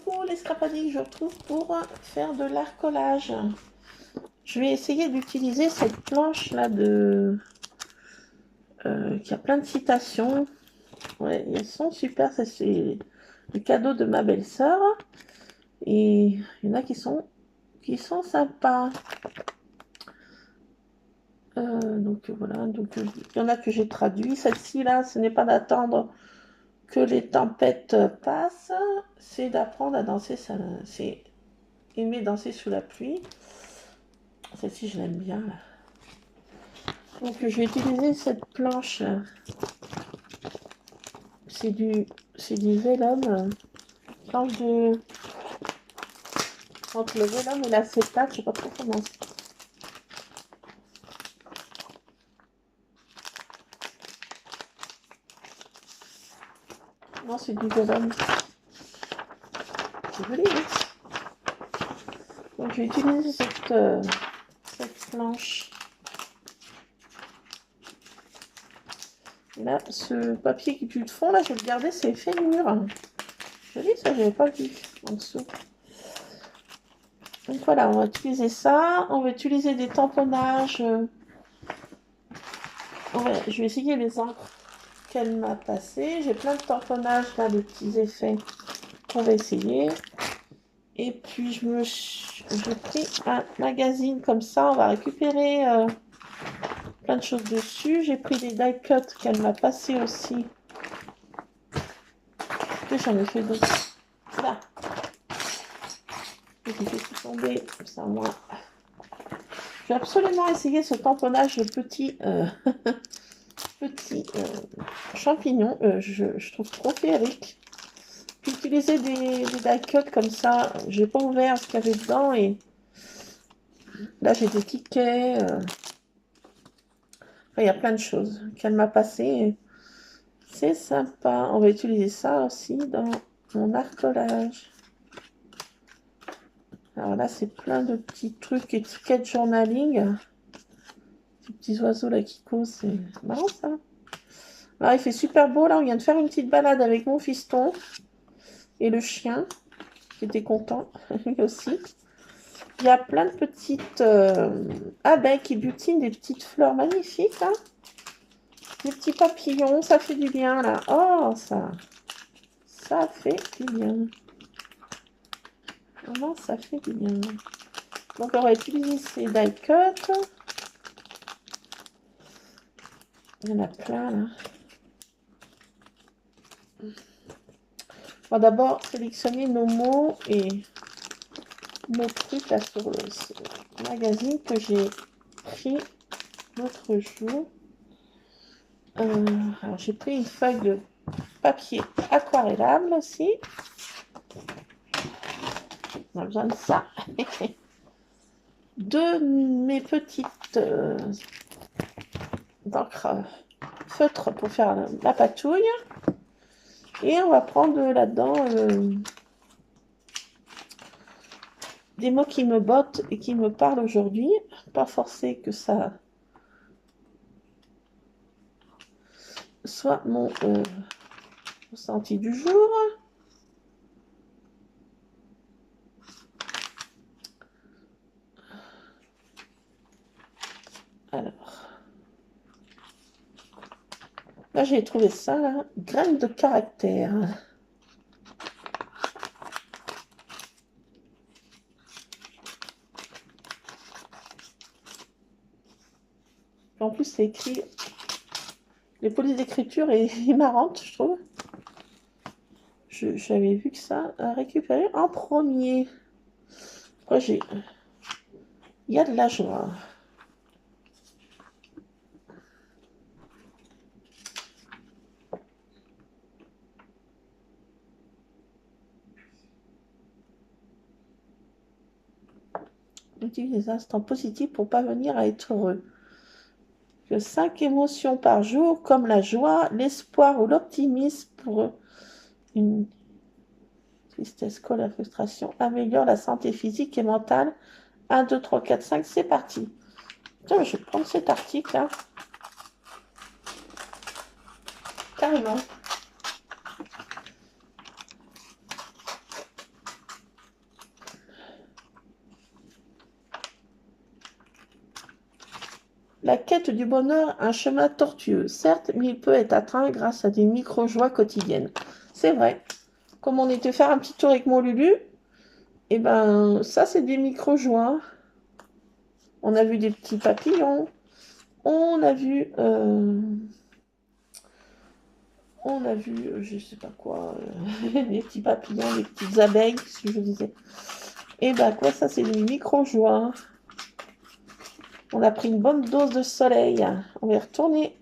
beaucoup les scrapadiques, je trouve, pour faire de l'art collage. Je vais essayer d'utiliser cette planche-là qui a plein de citations. Ouais, elles sont super, ça c'est le cadeau de ma belle-sœur. Et il y en a qui sont sympas. Donc voilà, il y en a que j'ai traduit. Celle-ci là, ce n'est pas d'attendre que les tempêtes passent, c'est d'apprendre à danser. C'est aimer danser sous la pluie. Celle-ci, je l'aime bien là. Donc je vais utiliser cette planche là. C'est du vélum. Planche de entre le vélum et l'acétate, je sais pas trop comment c'est. Non, c'est du vélum. C'est joli, hein. Donc je vais utiliser cette planche. Et là, ce papier qui pue de fond, là, je vais le garder, c'est effet mur. Joli, ça, je n'avais pas vu en dessous. Donc voilà, on va utiliser ça. On va utiliser des tamponnages. Je vais essayer les encres qu'elle m'a passées. J'ai plein de tamponnages, là, de petits effets qu'on va essayer. Et puis, j'ai pris un magazine comme ça. On va récupérer plein de choses dessus. J'ai pris des die cuts qu'elle m'a passé aussi. J'en ai fait d'autres. Là. J'ai fait tout tomber. Comme ça, moi. Je vais absolument essayer ce tamponnage de petits champignons. Je trouve trop féerique. Puis utiliser des die cuts comme ça. J'ai pas ouvert ce qu'il y avait dedans et là j'ai des tickets. Enfin, il y a plein de choses qu'elle m'a passé. C'est sympa. On va utiliser ça aussi dans mon art collage. Alors là, c'est plein de petits trucs, étiquettes journaling. Ces petits oiseaux là qui causent, c'est marrant ça. Alors il fait super beau là, on vient de faire une petite balade avec mon fiston et le chien qui était content, lui aussi. Il y a plein de petites abeilles qui butinent des petites fleurs magnifiques là. Des petits papillons, ça fait du bien là. Oh, ça fait du bien. Vraiment, ça fait du bien. Donc on va utiliser ces die cuts. Il y en a plein là. On va d'abord sélectionner nos mots et nos trucs là sur le magazine que j'ai pris l'autre jour. Alors j'ai pris une feuille de papier aquarellable aussi. On a besoin de ça. De mes petites d'encre feutre pour faire la patouille. Et on va prendre là-dedans des mots qui me bottent et qui me parlent aujourd'hui. Pas forcé que ça soit mon ressenti du jour. Alors, là j'ai trouvé ça, là, graines de caractère. En plus, c'est écrit, les polices d'écriture est marrante, je trouve. J'avais vu que ça a récupéré en premier. Après, il y a de la joie. Utilise les instants positifs pour parvenir à être heureux. Que 5 émotions par jour, comme la joie, l'espoir ou l'optimisme pour une tristesse, colère, frustration, améliore la santé physique et mentale. 1, 2, 3, 4, 5, c'est parti. Tiens, je vais prendre cet article là. Carrément. La quête du bonheur, un chemin tortueux, certes, mais il peut être atteint grâce à des micro-joies quotidiennes. C'est vrai. Comme on était faire un petit tour avec mon Lulu, et ben ça c'est des micro-joies. On a vu des petits papillons. On a vu, je sais pas quoi, des petits papillons, des petites abeilles, si je disais. Et ben quoi, ça c'est des micro-joies. On a pris une bonne dose de soleil. On va y retourner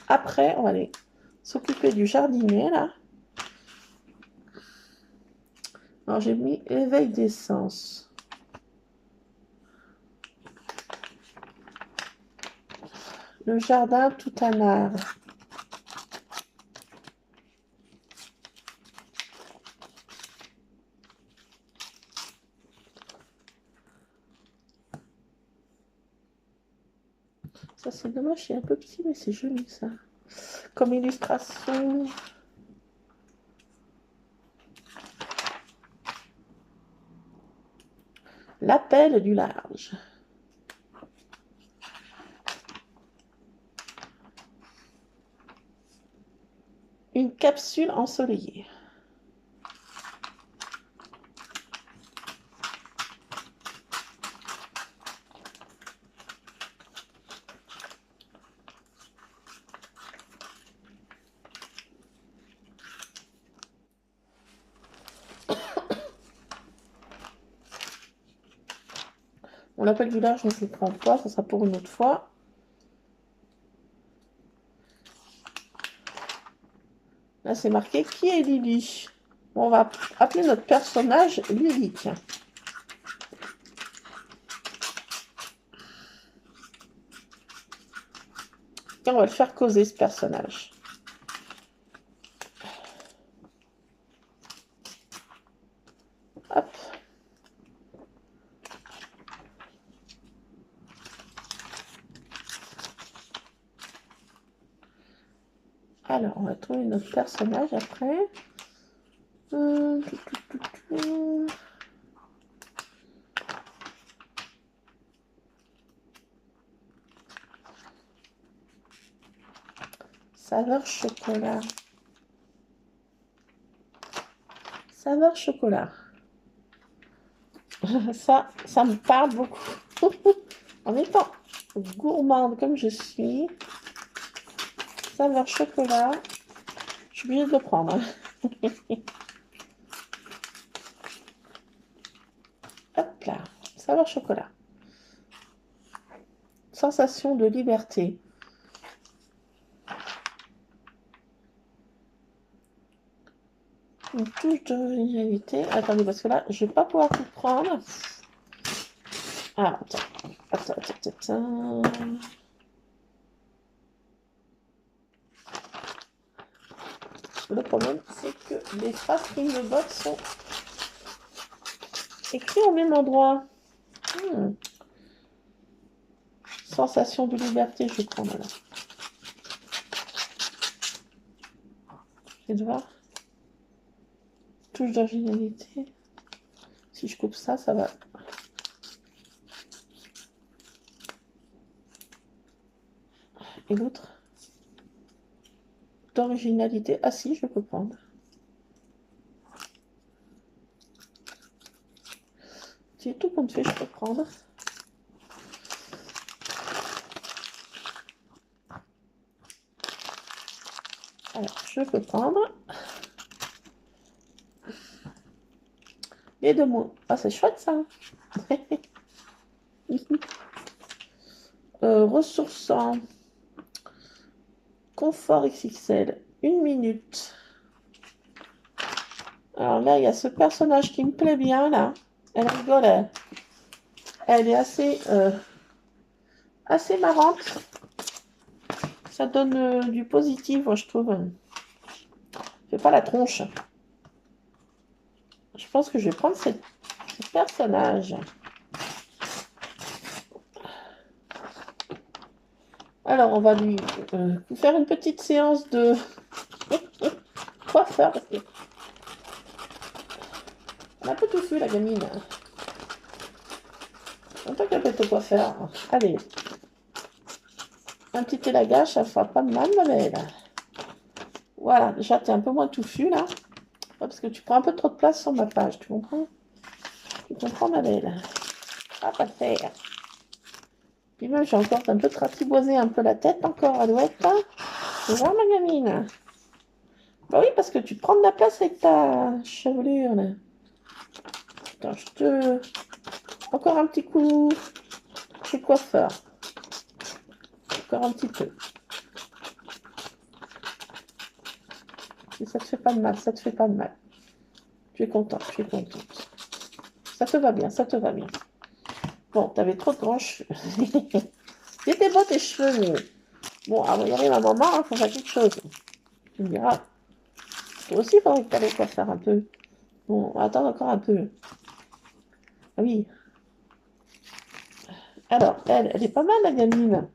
après. On va aller s'occuper du jardinier là. Alors j'ai mis éveil des sens. Le jardin tout un art. Ça c'est dommage, c'est un peu petit mais c'est joli ça. Comme illustration. L'appel du large. Une capsule ensoleillée. On l'appelle du large, donc je ne le prends pas, ça sera pour une autre fois. Là, c'est marqué qui est Lily. Bon, on va appeler notre personnage Lily. Tiens. Et on va le faire causer ce personnage. Hop. Alors, on va trouver notre personnage après. Saveur chocolat. Saveur chocolat. Ça me parle beaucoup. En étant gourmande comme je suis, saveur chocolat, je suis obligée de le prendre. Hop là, saveur chocolat. Sensation de liberté. Une touche d'originalité. Attendez, parce que là, je vais pas pouvoir tout prendre. Ah, attends. Le problème, c'est que les phrases qui me bottent sont écrites au même endroit. Sensation de liberté, je prends là. Et de voir. Touche d'originalité. Si je coupe ça, ça va. Et l'autre d'originalité. Ah si, je peux prendre. C'est tout compte fait, je peux prendre. Alors, je peux prendre. Les deux mots. Ah, c'est chouette ça. Ressourçant. Confort XXL. 1 minute. Alors là, il y a ce personnage qui me plaît bien, là. Elle rigole. Elle est assez marrante. Ça donne du positif, moi, je trouve. Fais pas la tronche. Je pense que je vais prendre ce personnage. Alors, on va lui faire une petite séance de coiffeur. Parce que elle a un peu tout fait, la gamine. En tant qu'elle peut te coiffeur. Allez. Un petit élagage, ça fera pas de mal, ma belle. Voilà, déjà, t'es un peu moins touffu, là. Parce que tu prends un peu trop de place sur ma page, tu comprends? Tu comprends, ma belle? Ça va pas le faire. Puis même, j'ai encore un peu tratiboisé un peu la tête encore, Alouette. Tu vois, ma gamine? Bah oui, parce que tu prends de la place avec ta chevelure, là. Attends, je te... Encore un petit coup chez coiffeur. Encore un petit peu. Et ça te fait pas de mal, ça te fait pas de mal. Tu es contente, tu es contente. Ça te va bien, ça te va bien. Bon, t'avais trop de grands cheveux. C'était beau tes cheveux, mais... Bon, avant d'y aller, ma maman, il faut faire quelque chose. Tu me diras. Toi aussi, il faudrait que t'ailles coiffer un peu. Bon, attends encore un peu. Ah oui. Alors, elle est pas mal, la gamine.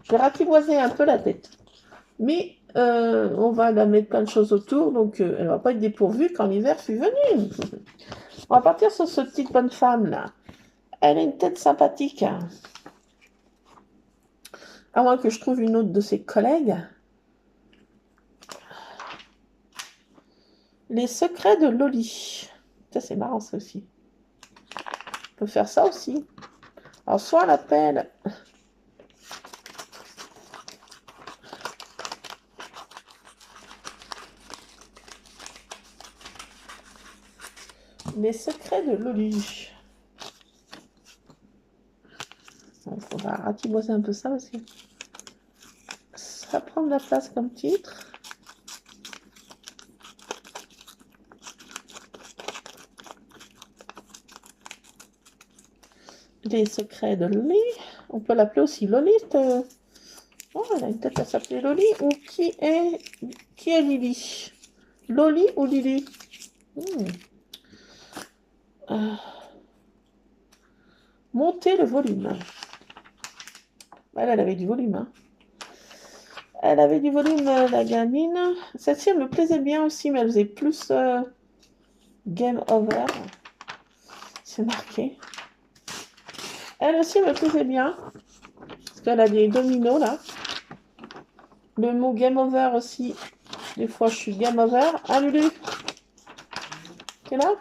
Je vais ratiboiser un peu la tête. Mais on va la mettre plein de choses autour, donc elle va pas être dépourvue quand l'hiver fut venu. On va partir sur cette petite bonne femme-là. Elle a une tête sympathique, hein. À moins que je trouve une autre de ses collègues. Les secrets de Loli. Ça, c'est marrant, ça aussi. On peut faire ça aussi. Alors, soit on l'appelle... Les secrets de Loli. On va ratiboiser un peu ça aussi. Ça prend de la place comme titre. Les secrets de Loli. On peut l'appeler aussi Loli. Oh, elle a une tête à s'appeler Loli. Ou qui est Lily? Loli ou Lily? Monter le volume. Elle avait du volume, hein. Elle avait du volume, la gamine. Celle-ci, elle me plaisait bien aussi, mais elle faisait plus game over. C'est marqué. Elle aussi, elle me plaisait bien. Parce qu'elle a des dominos, là. Le mot game over aussi. Des fois, je suis game over. Ah, Lulu? T'es là?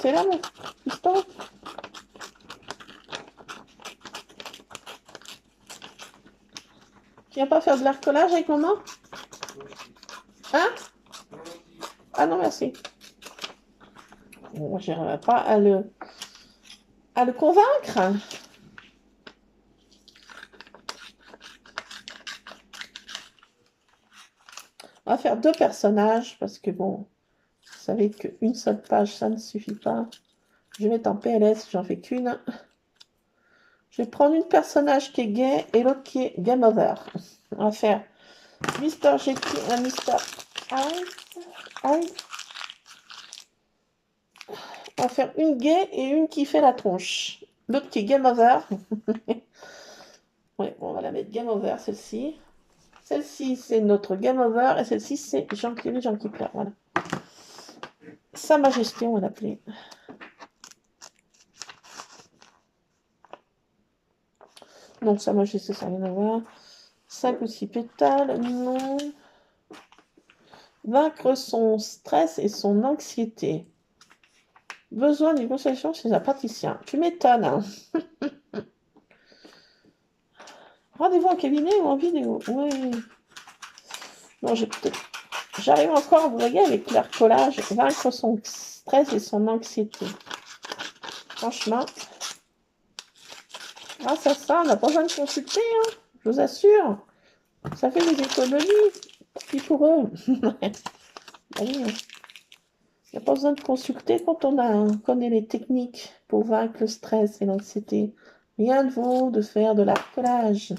T'es là, mon piston? Tu viens pas faire de l'arcolage avec maman? Hein? Ah non, merci. Bon, j'arriverai pas à le convaincre. On va faire deux personnages parce que bon, vous savez qu'une seule page, ça ne suffit pas. Je vais mettre en PLS, j'en fais qu'une. Je vais prendre une personnage qui est gay et l'autre qui est game over. On va faire Mr. Jetty et Mr. Ice. On va faire une gay et une qui fait la tronche. L'autre qui est game over. Oui, bon, on va la mettre game over, celle-ci. Celle-ci, c'est notre game over. Et celle-ci, c'est Jean qui pleure. Voilà. Sa Majesté, on va l'appeler. Donc, Sa Majesté, ça n'a rien à voir. 5 ou 6 pétales, non. Vaincre son stress et son anxiété. Besoin d'une consultation chez un praticien. Tu m'étonnes, hein. Rendez-vous en cabinet ou en vidéo. Oui. Non, j'arrive encore, vous voyez, avec leur collage. Vaincre son stress et son anxiété. Franchement, grâce à ça, on n'a pas besoin de consulter, hein. Je vous assure. Ça fait des économies. Puis pour eux. Il n'y a pas besoin de consulter quand on connaît les techniques pour vaincre le stress et l'anxiété. Rien ne vaut de faire de l'arcolage.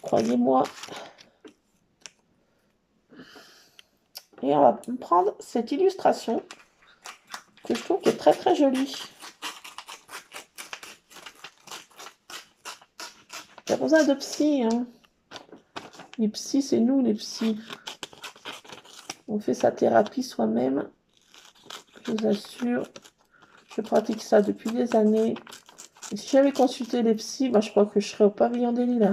Croyez-moi. Et on va prendre cette illustration que je trouve qui est très très jolie. Il n'y a pas besoin de psy, hein. Les psys, c'est nous les psys. On fait sa thérapie soi-même. Je vous assure. Je pratique ça depuis des années. Si j'avais consulté les psys, bah, je crois que je serais au pavillon des Lilas.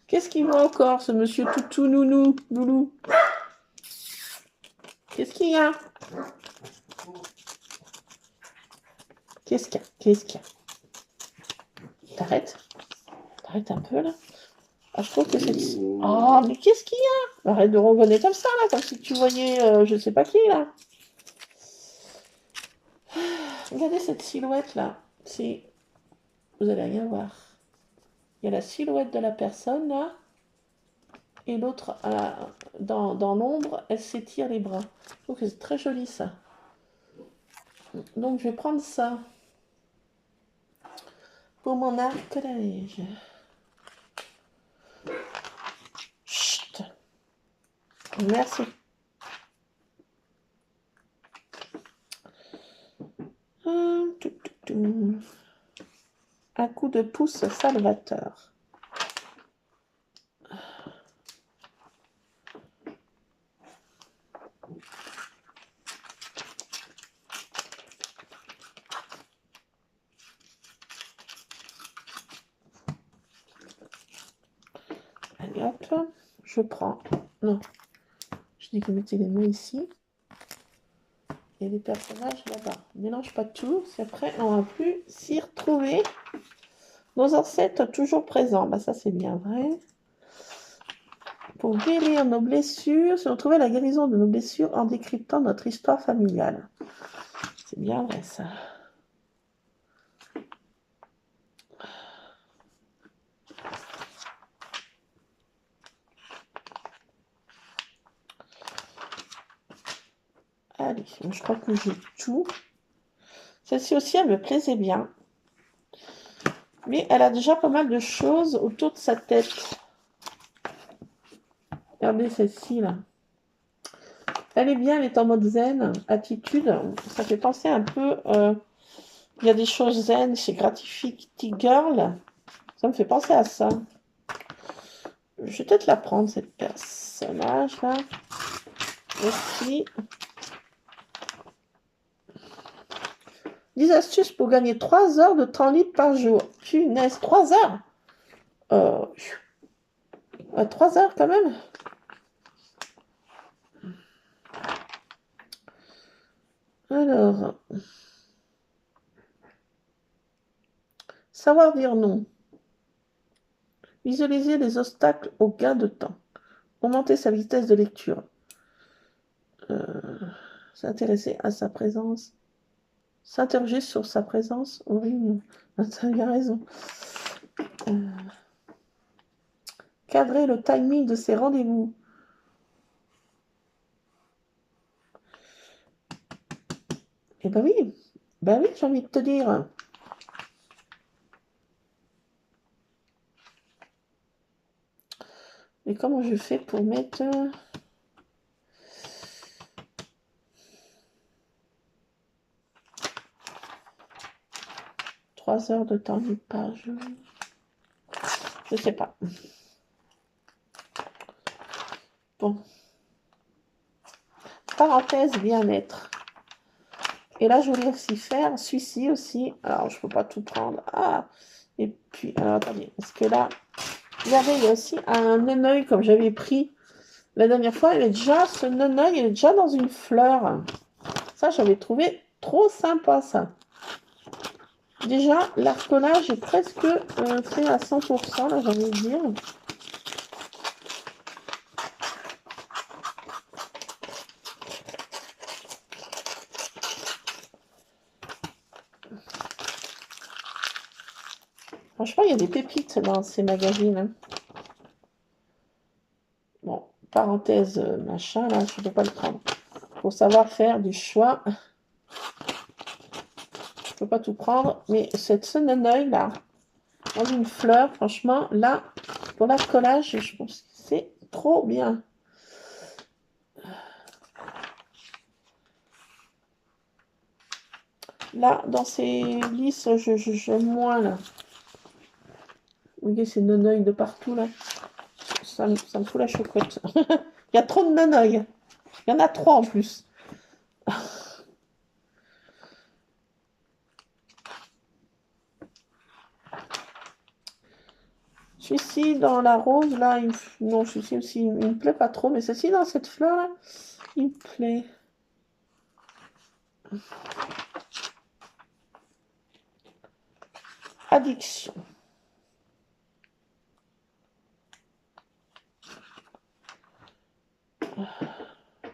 Qu'est-ce qu'il veut encore, ce monsieur toutou nounou, loulou? Qu'est-ce qu'il y a? Qu'est-ce qu'il y a? Qu'est-ce qu'il y a? T'arrêtes? T'arrêtes un peu, là? Ah, je trouve que c'est... Oh, mais qu'est-ce qu'il y a? Arrête de ronronner comme ça, là, comme si tu voyais je sais pas qui, là. Regardez cette silhouette-là. Si vous allez rien voir. Il y a la silhouette de la personne, là. Et l'autre, dans l'ombre, elle s'étire les bras. Je trouve que c'est très joli, ça. Donc, je vais prendre ça pour mon arc à la neige. Chut. Merci. Un coup de pouce salvateur. Allez hop, je prends. Non, je dis que mettez les mots ici. Et les personnages là-bas. Mélange pas tout, c'est après on va plus s'y retrouver. Nos ancêtres toujours présents, bah ça c'est bien vrai. Pour guérir nos blessures, si on trouvait la guérison de nos blessures en décryptant notre histoire familiale. C'est bien vrai ça. Allez, je crois que j'ai tout. Celle-ci aussi, elle me plaisait bien. Mais elle a déjà pas mal de choses autour de sa tête. Regardez celle-ci là. Elle est bien, elle est en mode zen, attitude. Ça fait penser un peu... il y a des choses zen chez Gratifity Girl. Ça me fait penser à ça. Je vais peut-être la prendre, cette personnage-là. Aussi. 10 astuces pour gagner 3 heures de temps libre par jour. Punaise, 3 heures 3 heures quand même. Alors, savoir dire non. Visualiser les obstacles au gain de temps. Augmenter sa vitesse de lecture. S'intéresser à sa présence. S'interroger sur sa présence aux réunions. Tu as raison. Cadrer le timing de ses rendez-vous. Eh ben oui, j'ai envie de te dire. Mais comment je fais pour mettre... 3 heures de temps libre par jour. Je sais pas. Bon. Parenthèse bien-être. Et là, je voulais aussi faire celui-ci aussi. Alors, je peux pas tout prendre. Ah. Et puis, alors attendez. Parce que là, il y avait aussi un non-œil comme j'avais pris la dernière fois. Il est déjà, ce non-œil, il est déjà dans une fleur. Ça, j'avais trouvé trop sympa, ça. Déjà, l'arcolage est presque fait à 100%, là, j'ai envie de dire. Franchement, il y a des pépites dans ces magazines. Hein. Bon, parenthèse, machin, là, je ne peux pas le prendre. Pour savoir faire du choix. Je ne peux pas tout prendre. Mais cette sonnoeil, là, dans une fleur, franchement, là, pour l'accolage, je pense que c'est trop bien. Là, dans ces lisses, j'aime moins, là. Vous voyez, ces non-œils de partout, là. Ça me fout la chocotte. Il y a trop de non-œils. Il y en a 3 en plus. Celui-ci dans la rose, là, non, celui-ci aussi, il me plaît pas trop, mais ceci dans cette fleur-là, il me plaît. Addiction.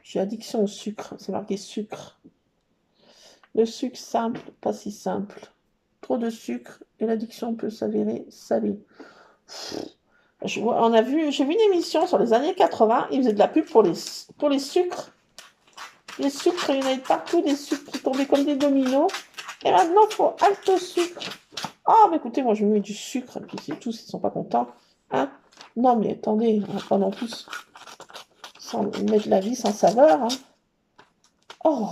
J'ai addiction au sucre, c'est marqué sucre. Le sucre simple, pas si simple. Trop de sucre et l'addiction peut s'avérer salée. J'ai vu une émission sur les années 80, ils faisaient de la pub pour les sucres. Les sucres, il y en avait partout, des sucres qui tombaient comme des dominos. Et maintenant, il faut halte sucre. Ah, mais écoutez, moi, je mets du sucre, et puis c'est tout, ils ne sont pas contents. Hein? Non, mais attendez, on va pas non plus mettre la vie sans saveur. Hein. Oh,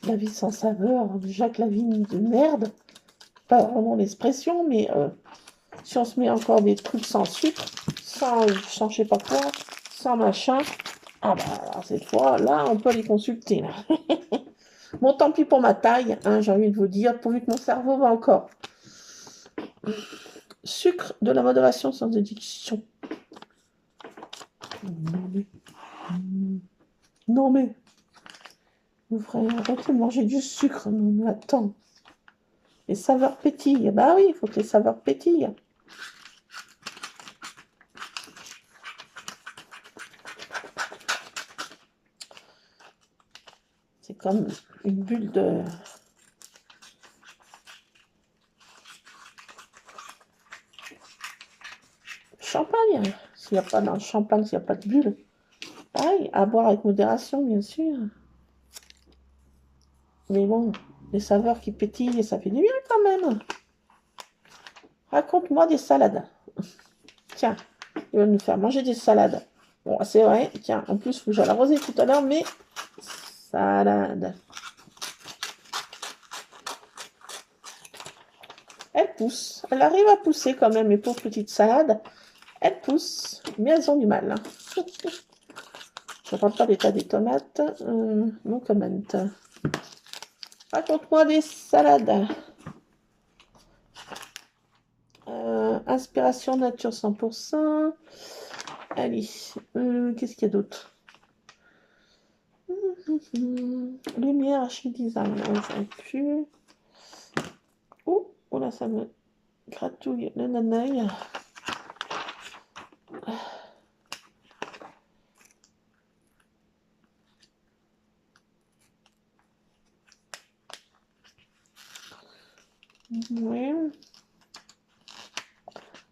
la vie sans saveur, déjà que la vie de merde, pas vraiment l'expression, mais si on se met encore des trucs sans sucre, sans je sais pas quoi, sans machin, ah bah cette fois, là, on peut les consulter. Là. Bon, tant pis pour ma taille, hein, j'ai envie de vous dire, pourvu que mon cerveau va encore. Sucre de la modération sans addiction. Non mais, vous ferez arrêter de manger du sucre. Non mais attends. Les saveurs pétillent. Bah oui, il faut que les saveurs pétillent. C'est comme une bulle de... champagne. S'il n'y a pas dans le champagne, s'il n'y a pas de bulle. Pareil, à boire avec modération, bien sûr. Mais bon, les saveurs qui pétillent, ça fait du bien quand même. Raconte-moi des salades. Tiens, il va nous faire manger des salades. Bon, c'est vrai. Tiens, en plus, il faut que j'aille arroser tout à l'heure, mais... salade. Elle pousse. Elle arrive à pousser quand même, mes pauvres petites salades. Elles poussent, mais elles ont du mal. Je ne parle pas d'état des tomates. Non comment. Raconte-moi des salades. Inspiration nature 100%. Allez, qu'est-ce qu'il y a d'autre? Lumière, archi-design. J'aurais pu. Oh, là, ça me gratouille le naneuil. Oui.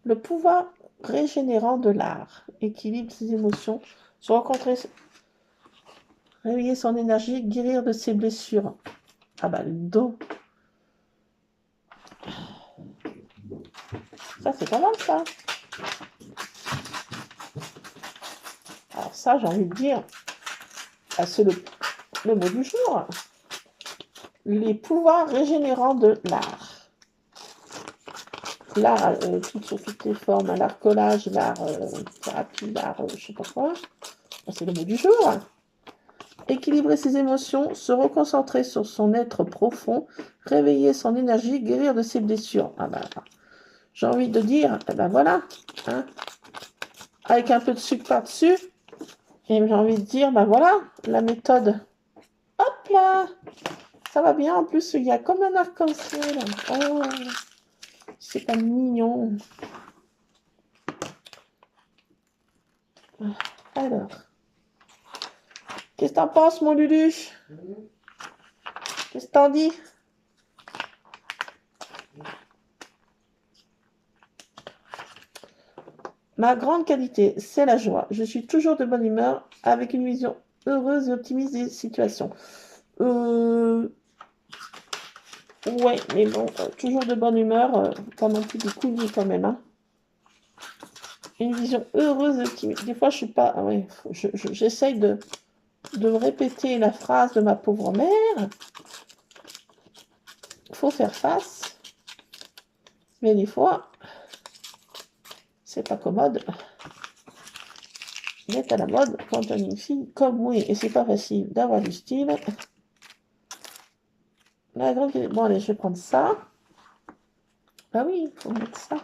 Le pouvoir régénérant de l'art. Équilibre ses émotions. Se rencontrer, réveiller son énergie, guérir de ses blessures. Ah bah le dos. Ça c'est pas mal ça. Alors ça j'ai envie de dire, c'est le mot du jour. Les pouvoirs régénérants de l'art. L'art, sous toutes les formes, l'art collage, l'art thérapie, l'art je sais pas quoi. C'est le mot du jour. Équilibrer ses émotions, se reconcentrer sur son être profond, réveiller son énergie, guérir de ses blessures. Ah bah, j'ai envie de dire, eh ben voilà, hein, avec un peu de sucre par-dessus, et j'ai envie de dire, ben voilà, la méthode. Hop là, ça va bien, en plus il y a comme un arc-en-ciel. Oh, c'est pas mignon. Alors, qu'est-ce que t'en penses, mon Lulu? Qu'est-ce que t'en dis? Ma grande qualité, c'est la joie. Je suis toujours de bonne humeur, avec une vision heureuse et optimiste des situations. Ouais, mais bon, toujours de bonne humeur, pas non plus des couilles quand même. Hein. Une vision heureuse et optimiste. Des fois, je suis pas... Ouais, j'essaye de me répéter la phrase de ma pauvre mère. Il faut faire face. Mais des fois, c'est pas commode. Il est à la mode quand on est une fille comme oui, et c'est pas facile d'avoir du style. La grande... Bon, allez, je vais prendre ça. Bah oui, il faut mettre ça.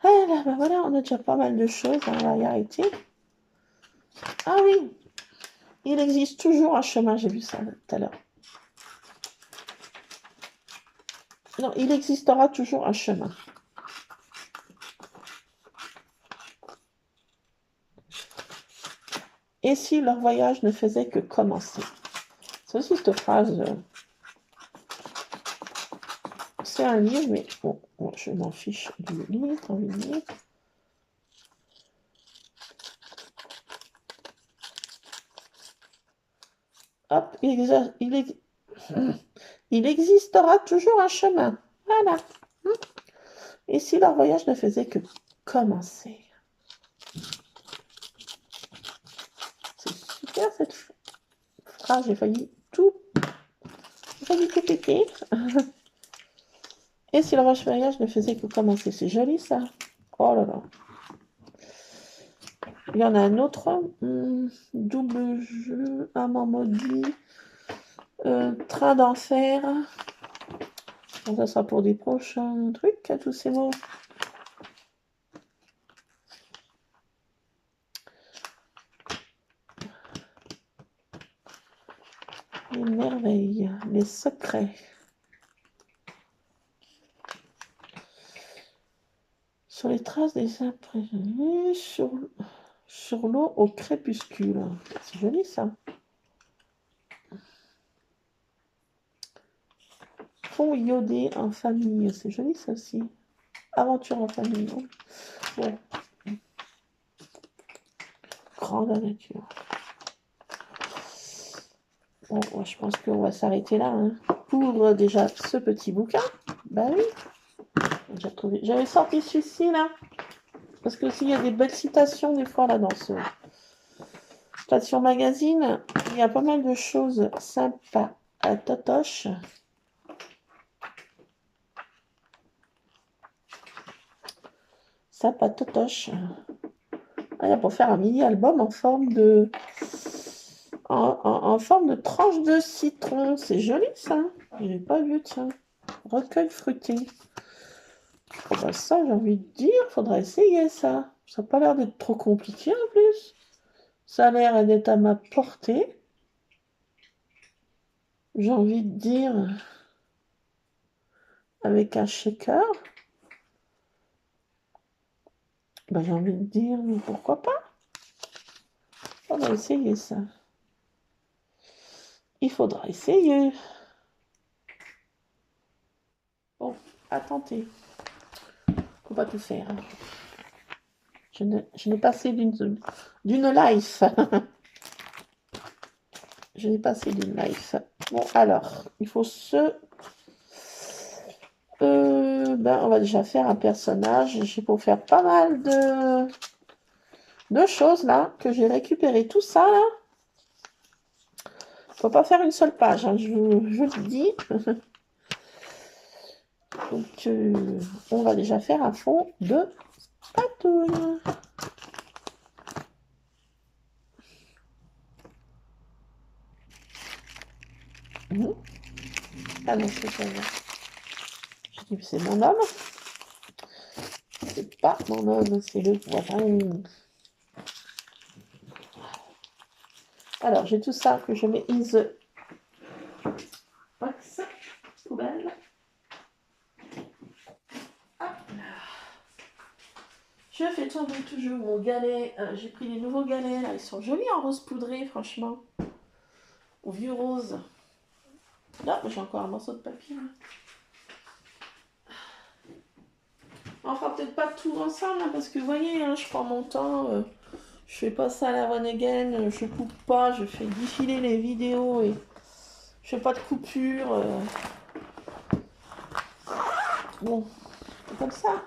Ah là, bah voilà, on a déjà pas mal de choses, hein, on va y arrêter. Ah oui, il existe toujours un chemin, j'ai vu ça tout à l'heure. Non, il existera toujours un chemin. Et si leur voyage ne faisait que commencer? C'est aussi cette phrase. C'est un livre, mais bon, je m'en fiche du livre, envie de dire. Hop, il existera toujours un chemin. Voilà. Et si leur voyage ne faisait que commencer? C'est super cette phrase, j'ai failli tout péter. Et si leur voyage ne faisait que commencer? C'est joli ça. Oh là là. Il y en a un autre. Double jeu, amant maudit. Train d'enfer. Bon, ça sera pour des prochains trucs, à tous ces mots. Les merveilles, les secrets. Sur les traces des imprévus, sur l'eau au crépuscule. C'est joli ça. Fond iodé en famille, c'est joli ça aussi. Aventure en famille. Non bon. Grande nature. Bon, moi, je pense qu'on va s'arrêter là. Hein. Pour déjà ce petit bouquin. Bah oui. J'ai trouvé. J'avais sorti celui-ci là. Parce que s'il y a des belles citations des fois là dans ce Station Magazine, il y a pas mal de choses sympas à Totoche. Sympa Totoche. Ah, il y a pour faire un mini-album en forme de en forme de tranche de citron. C'est joli ça. J'ai pas vu, tiens. Recueil fruité. Oh bah ça, j'ai envie de dire, faudrait essayer ça. Ça n'a pas l'air d'être trop compliqué en plus. Ça a l'air d'être à ma portée. J'ai envie de dire, avec un shaker. Bah, j'ai envie de dire, pourquoi pas? On va essayer ça. Il faudra essayer. Bon, à tenter. Faut pas tout faire. Je n'ai pas assez d'une life. Je n'ai pas assez d'une life. Bon, alors, il faut on va déjà faire un personnage. J'ai pour faire pas mal de choses là, que j'ai récupéré tout ça là. Faut pas faire une seule page, hein, je le dis. Donc, on va déjà faire un fond de patouille. Ah non, c'est ça. Je dis que c'est mon homme. C'est pas mon homme, c'est le voisin. Alors, j'ai tout ça que je mets in the box. Poubelle. Je fais tourner toujours mon galet. J'ai pris les nouveaux galets, là. Ils sont jolis en rose poudré, franchement. Au vieux rose. Là, j'ai encore un morceau de papier. Là. On fera peut-être pas tout ensemble, hein, parce que vous voyez, hein, je prends mon temps. Je fais pas ça à la one again. Je coupe pas. Je fais défiler les vidéos et je fais pas de coupure. Bon, c'est comme ça.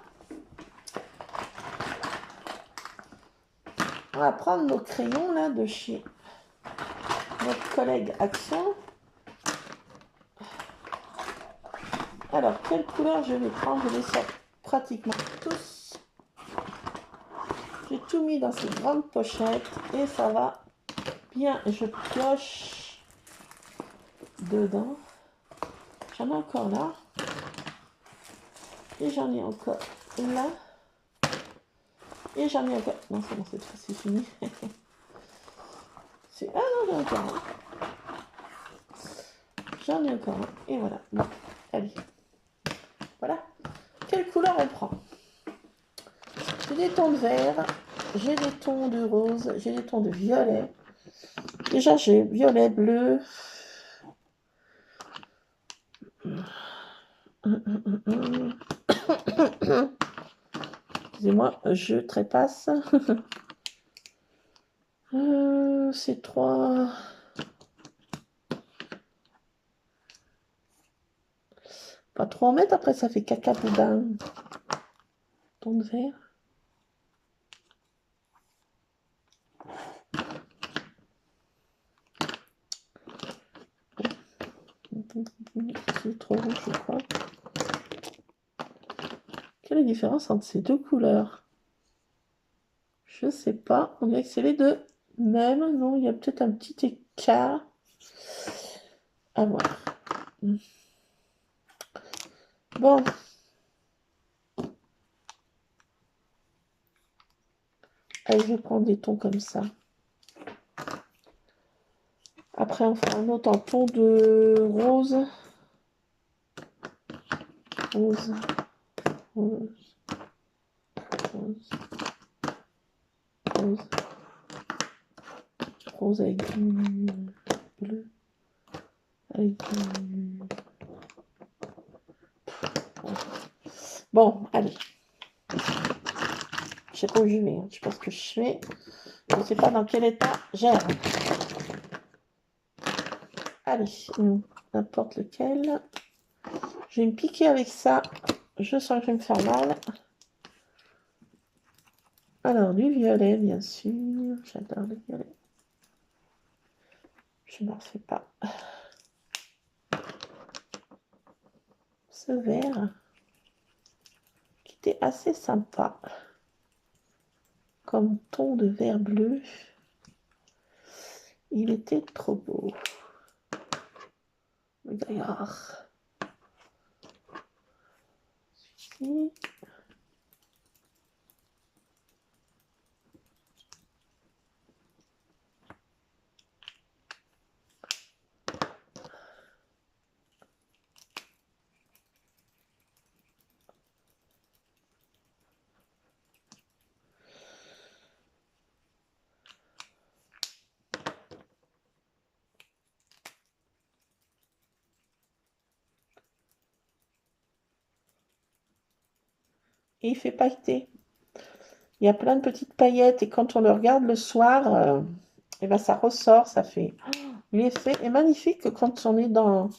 On va prendre nos crayons là de chez notre collègue Action. Alors, quelle couleur je vais prendre? Je les sors pratiquement tous. J'ai tout mis dans ces grandes pochettes et ça va bien. Et je pioche dedans. J'en ai encore là. Et j'en ai encore là. Et j'en ai encore... Non, c'est bon, cette fois c'est fini. Ah non, j'en ai encore un. J'en ai encore un. Et voilà. Bon, allez. Voilà. Quelle couleur on prend? J'ai des tons de vert. J'ai des tons de rose. J'ai des tons de violet. Déjà, j'ai violet, bleu. Excusez-moi, je trépasse. C'est 3. Pas trop en mettre, après ça fait caca boudin. Ton de vert. C'est trop rouge, je crois. Quelle est la différence entre ces deux couleurs? Je sais pas. On dirait que c'est les deux mêmes. Non, il y a peut-être un petit écart. À voir. Bon. Allez, je vais prendre des tons comme ça. Après, on fera un autre en ton de rose. Rose. Rose. Rose. Rose. Rose avec du bleu. Avec du... Bon, allez. Je sais pas où je vais. Je sais pas ce que je fais. Je ne sais pas dans quel état j'aime. Allez, n'importe lequel. Je vais me piquer avec ça. Je sens que je vais me faire mal. Alors, du violet, bien sûr. J'adore le violet. Je n'en refais pas. Ce vert, qui était assez sympa. Comme ton de vert bleu. Il était trop beau. D'ailleurs, celui-ci. Et il fait pailleter. Il y a plein de petites paillettes et quand on le regarde le soir, et ben ça ressort, ça fait... L'effet est magnifique quand on est dans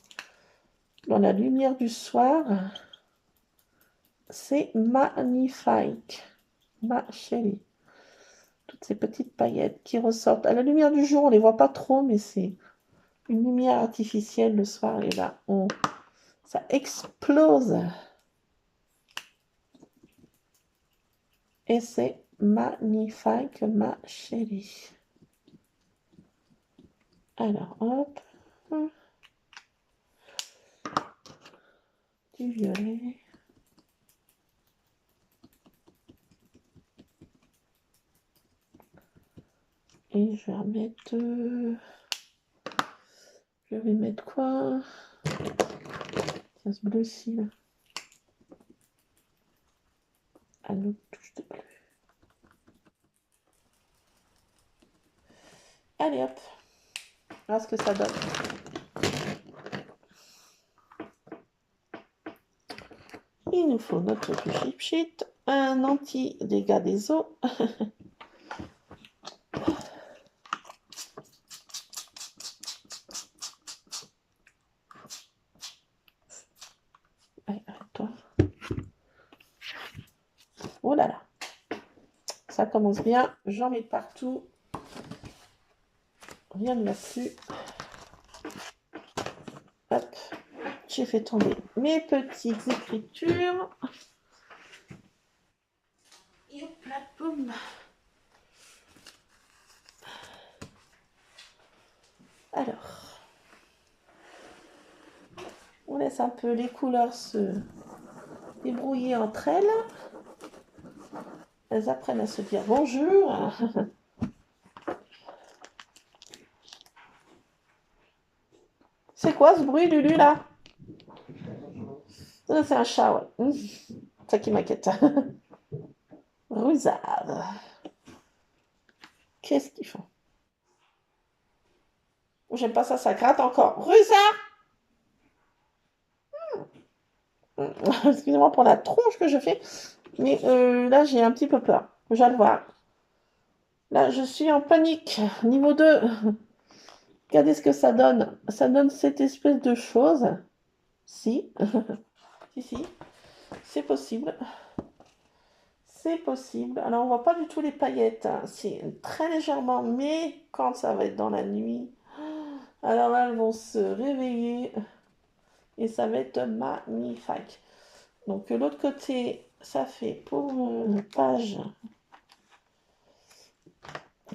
la lumière du soir. C'est magnifique. Ma chérie. Toutes ces petites paillettes qui ressortent. À la lumière du jour, on ne les voit pas trop, mais c'est une lumière artificielle le soir. Et là, ça explose. Et c'est magnifique, ma chérie. Alors, hop. Du violet. Et je vais remettre... Je vais mettre quoi? Ça se bleu-ci, là. À l'autre touche de bleu. Allez, hop. Voilà ce que ça donne. Il nous faut notre chip sheet, un anti-dégâts des eaux. Allez, arrête-toi. Oh là là. Ça commence bien. J'en mets partout. Rien ne va plus. Hop. J'ai fait tomber mes petites écritures. Et hop là, boum. Alors, on laisse un peu les couleurs se débrouiller entre elles. Elles apprennent à se dire bonjour. C'est quoi ce bruit, Lulu, là? C'est un chat, ouais. Ça qui m'inquiète. Rusard. Qu'est-ce qu'ils font? J'aime pas ça, ça gratte encore. Rusard! Excusez-moi pour la tronche que je fais, mais là j'ai un petit peu peur. Je vais le voir. Là je suis en panique. Niveau 2. Regardez ce que ça donne. Ça donne cette espèce de chose. Si. si. C'est possible. C'est possible. Alors on voit pas du tout les paillettes. C'est très légèrement, mais quand ça va être dans la nuit, alors là elles vont se réveiller et ça va être magnifique. Donc l'autre côté, ça fait pour une page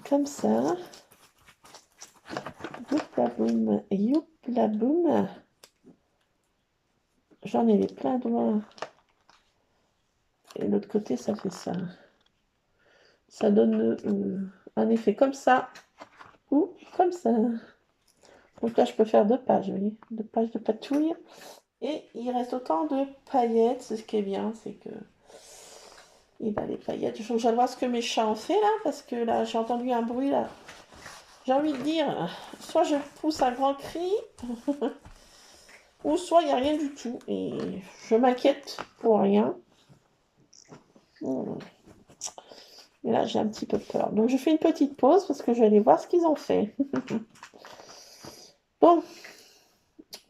comme ça. Youplaboum, youplaboum. J'en ai les plein doigts. Et l'autre côté, ça fait ça. Ça donne un effet comme ça ou comme ça. Donc là, je peux faire 2 pages, vous voyez, 2 pages de patouille. Et il reste autant de paillettes. C'est ce qui est bien, c'est que il a les paillettes. Je vais voir ce que mes chats ont fait là, parce que là, j'ai entendu un bruit là. J'ai envie de dire, soit je pousse un grand cri, ou soit il n'y a rien du tout. Et je m'inquiète pour rien. Et là, j'ai un petit peu peur. Donc, je fais une petite pause parce que je vais aller voir ce qu'ils ont fait. Bon.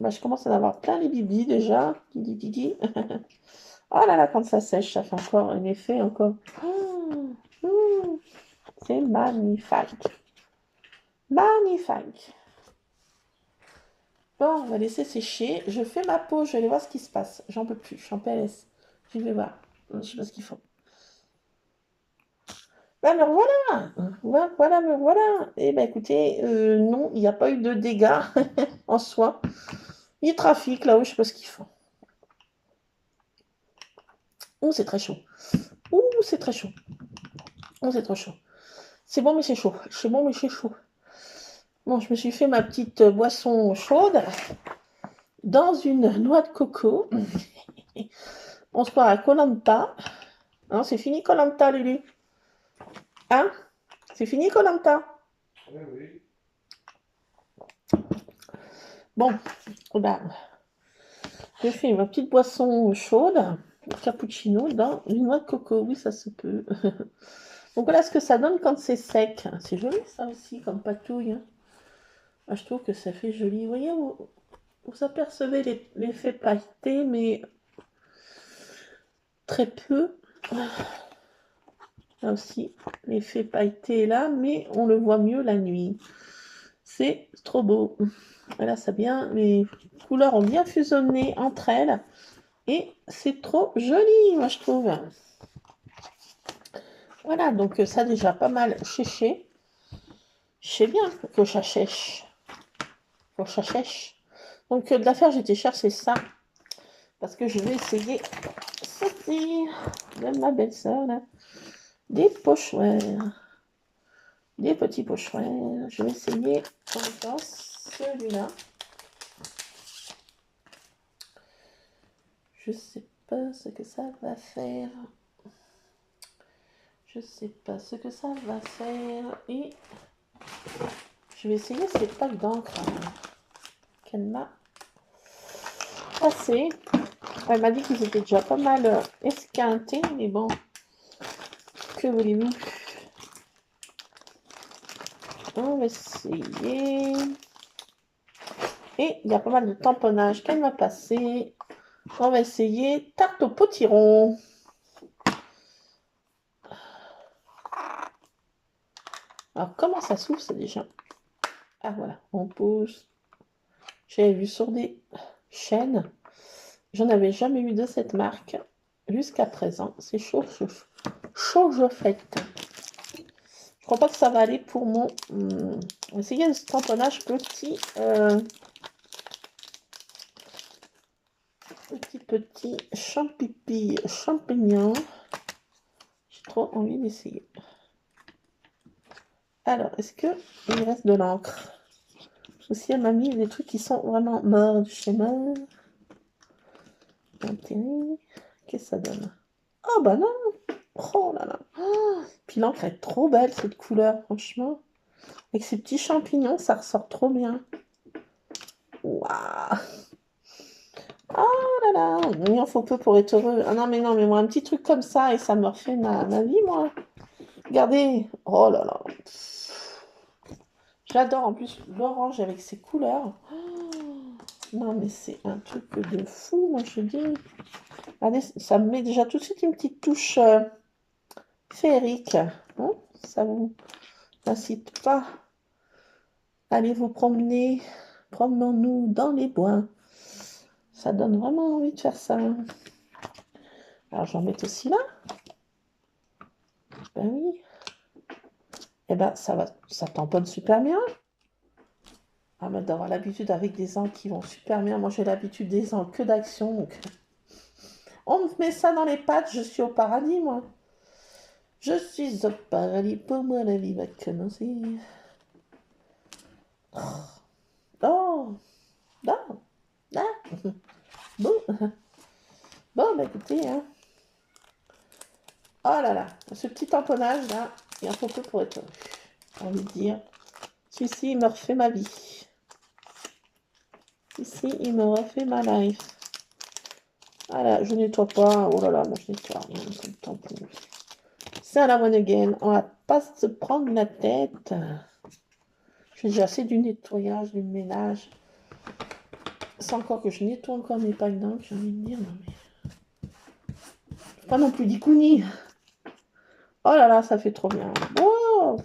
Bah, je commence à en avoir plein les bibis déjà. Didi. Oh là là, quand ça sèche, ça fait encore un effet encore. C'est magnifique. Magnifique. Bon, on va laisser sécher. Je fais ma pause, je vais aller voir ce qui se passe. J'en peux plus, je suis en PLS. Je vais voir. Je sais pas ce qu'ils font. Ben me voilà. Voilà, me voilà. Eh ben écoutez, non, il n'y a pas eu de dégâts en soi. Il trafic là-haut, je sais pas ce qu'ils font. Oh, c'est très chaud. Ouh, c'est très chaud. Oh, c'est trop chaud. C'est bon, mais c'est chaud. C'est bon, mais c'est chaud. Bon, je me suis fait ma petite boisson chaude dans une noix de coco. On se croit à koh. Non, c'est fini koh, Lulu. Hein? C'est fini koh? Oui, oui. Bon, ben, je fais ma petite boisson chaude, cappuccino, dans une noix de coco. Oui, ça se peut. Donc voilà ce que ça donne quand c'est sec. C'est joli ça aussi, comme patouille. Ah, je trouve que ça fait joli. Vous voyez, vous apercevez l'effet pailleté, mais très peu. Là aussi, l'effet pailleté est là, mais on le voit mieux la nuit. C'est trop beau. Voilà, ça bien, les couleurs ont bien fusionné entre elles. Et c'est trop joli, moi je trouve. Voilà, donc ça déjà pas mal séché. Je sais bien que ça sèche. Que ça sèche. Donc de l'affaire, j'étais chercher ça. Parce que je vais essayer ceci de ma belle-sœur là. Des pochoirs. Des petits pochoirs. Je vais essayer en même temps celui-là. Je sais pas ce que ça va faire. Je sais pas ce que ça va faire. Et je vais essayer ces packs d'encre qu'elle m'a passé. Elle m'a dit qu'ils étaient déjà pas mal esquintés, mais bon, que voulez-vous? On va essayer. Et il y a pas mal de tamponnage qu'elle m'a passé. On va essayer tarte au potiron. Alors, comment ça s'ouvre, ça déjà? Ah, voilà, on pose. J'avais vu sur des chaînes. J'en avais jamais eu de cette marque jusqu'à présent. C'est chaud, chaud, chaud, je fête. Je crois pas que ça va aller pour mon... on va essayer ce tamponnage petit champignon. J'ai trop envie d'essayer. Alors, est-ce que il reste de l'encre? Aussi, elle m'a mis des trucs qui sont vraiment morts du schéma. Qu'est-ce que ça donne? Oh bah non! Oh là là! Oh, puis l'encre est trop belle, cette couleur, franchement. Avec ces petits champignons, ça ressort trop bien. Waouh! Oh là là! Il en faut peu pour être heureux. Ah non, mais moi, un petit truc comme ça, et ça me refait ma vie, moi. Regardez! Oh là là! J'adore en plus l'orange avec ses couleurs. Oh, non, mais c'est un truc de fou, moi, je dis. Regardez, ça me met déjà tout de suite une petite touche féerique. Hein, ça vous incite pas? Allez vous promener. Promenons-nous dans les bois. Ça donne vraiment envie de faire ça. Alors, j'en mets aussi là. Ben oui. Eh ben, ça tamponne super bien. Ah, mais d'avoir l'habitude avec des angles qui vont super bien. Moi, j'ai l'habitude des angles que d'action. Donc... on me met ça dans les pattes, je suis au paradis, moi. Je suis au paradis, pour moi, la vie va commencer. Oh, non, non. Bon, bon, bah écoutez, hein. Oh là là, ce petit tamponnage, là, il en faut peu pour être heureux. J'ai envie de dire, celui-ci, il me refait ma vie. Ici, il me refait ma life. Voilà, je nettoie pas. Oh là là, moi je nettoie rien comme tampon. C'est à la one again. On va pas se prendre la tête. Je fais déjà assez du nettoyage, du ménage. C'est encore que je nettoie encore mes packs d'encre, j'ai envie de dire. Non, mais... pas non plus d'icounis. Oh là là, ça fait trop bien. Oh,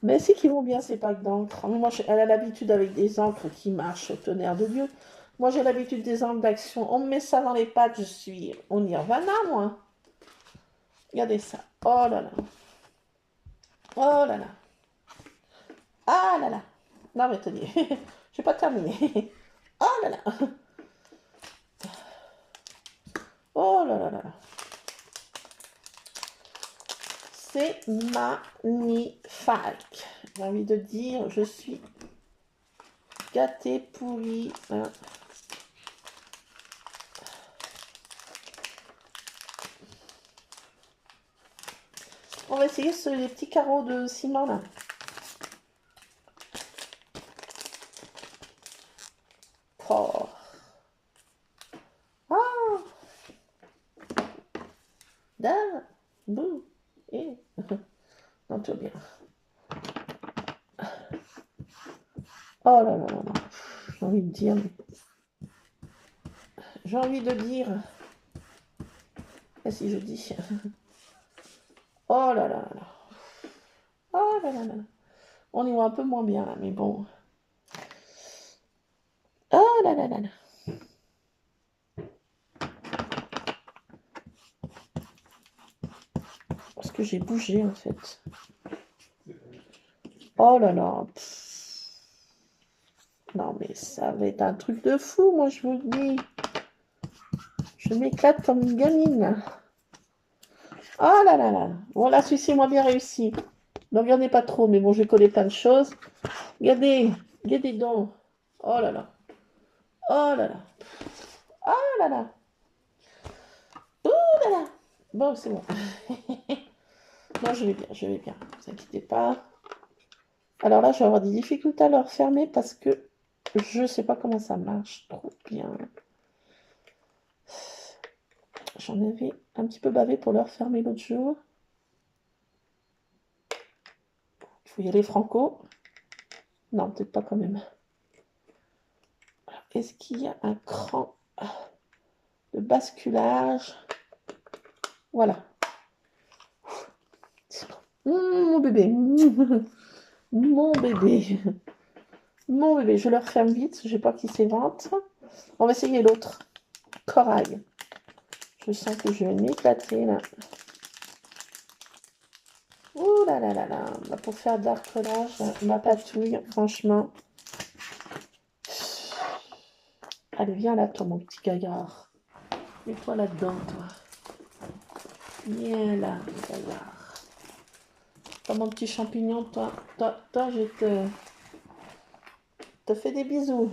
mais c'est qu'ils vont bien ces packs d'encre. Moi, elle a l'habitude avec des encres qui marchent au tonnerre de Dieu. Moi, j'ai l'habitude des encres d'action. On me met ça dans les pattes, je suis au nirvana, moi. Regardez ça. Oh là là. Oh là là. Ah là là. Non, mais tenez. Je n'ai pas terminé. Oh là là. Oh là là là là. C'est magnifique. J'ai envie de dire, je suis gâtée, pourrie. Hein. On va essayer les petits carreaux de ciment là. Oh. Ah. Da. Bouh. Et. Non, tout bien. Oh là là là là. J'ai envie de dire. J'ai envie de dire. Et si je dis. Oh là là là. Oh là là là. On y voit un peu moins bien là, mais bon. Oh là là là là. Parce que j'ai bougé en fait. Oh là là. Non mais ça va être un truc de fou, moi je vous le dis. Je m'éclate comme une gamine. Oh là là là. Bon là, celui-ci m'a bien réussi. Ne regardez pas trop, mais bon, j'ai collé plein de choses. Regardez, regardez donc. Oh là là. Oh là là. Oh là là. Oh là là. Bon, c'est bon. Non, je vais bien, je vais bien. Ne vous inquiétez pas. Alors là, je vais avoir des difficultés à le refermer parce que je sais pas comment ça marche trop bien. J'en avais un petit peu bavé pour le refermer l'autre jour. Il faut y aller franco. Non, peut-être pas quand même. Est-ce qu'il y a un cran de basculage? Voilà. Mon bébé. Mon bébé. Mon bébé. Je le referme vite. Je n'ai pas qu'il s'évente. On va essayer l'autre. Corail. Je sens que je vais m'éclater là. Ouh là là là là. Bah, pour faire d'arcolage, ma patouille, franchement. Allez, viens là, toi, mon petit gaillard. Mets-toi là-dedans, toi. Viens là, mon gaillard. Toi, mon petit champignon, toi, je te fais des bisous.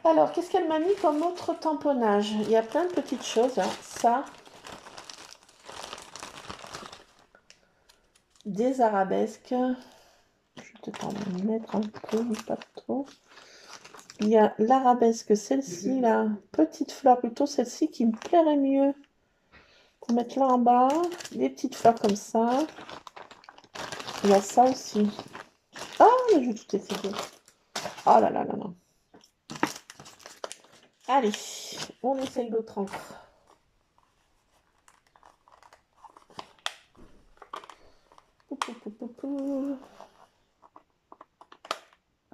Alors, qu'est-ce qu'elle m'a mis comme autre tamponnage? Il y a plein de petites choses. Hein. Ça, des arabesques. Je vais peut-être en mettre un peu, mais pas trop. Il y a l'arabesque, celle-ci, là, petite fleur, plutôt celle-ci qui me plairait mieux. Pour mettre là en bas, des petites fleurs comme ça. Il y a ça aussi. Ah, mais je vais tout essayer. Oh là là là là. Allez, on essaye l'autre encre.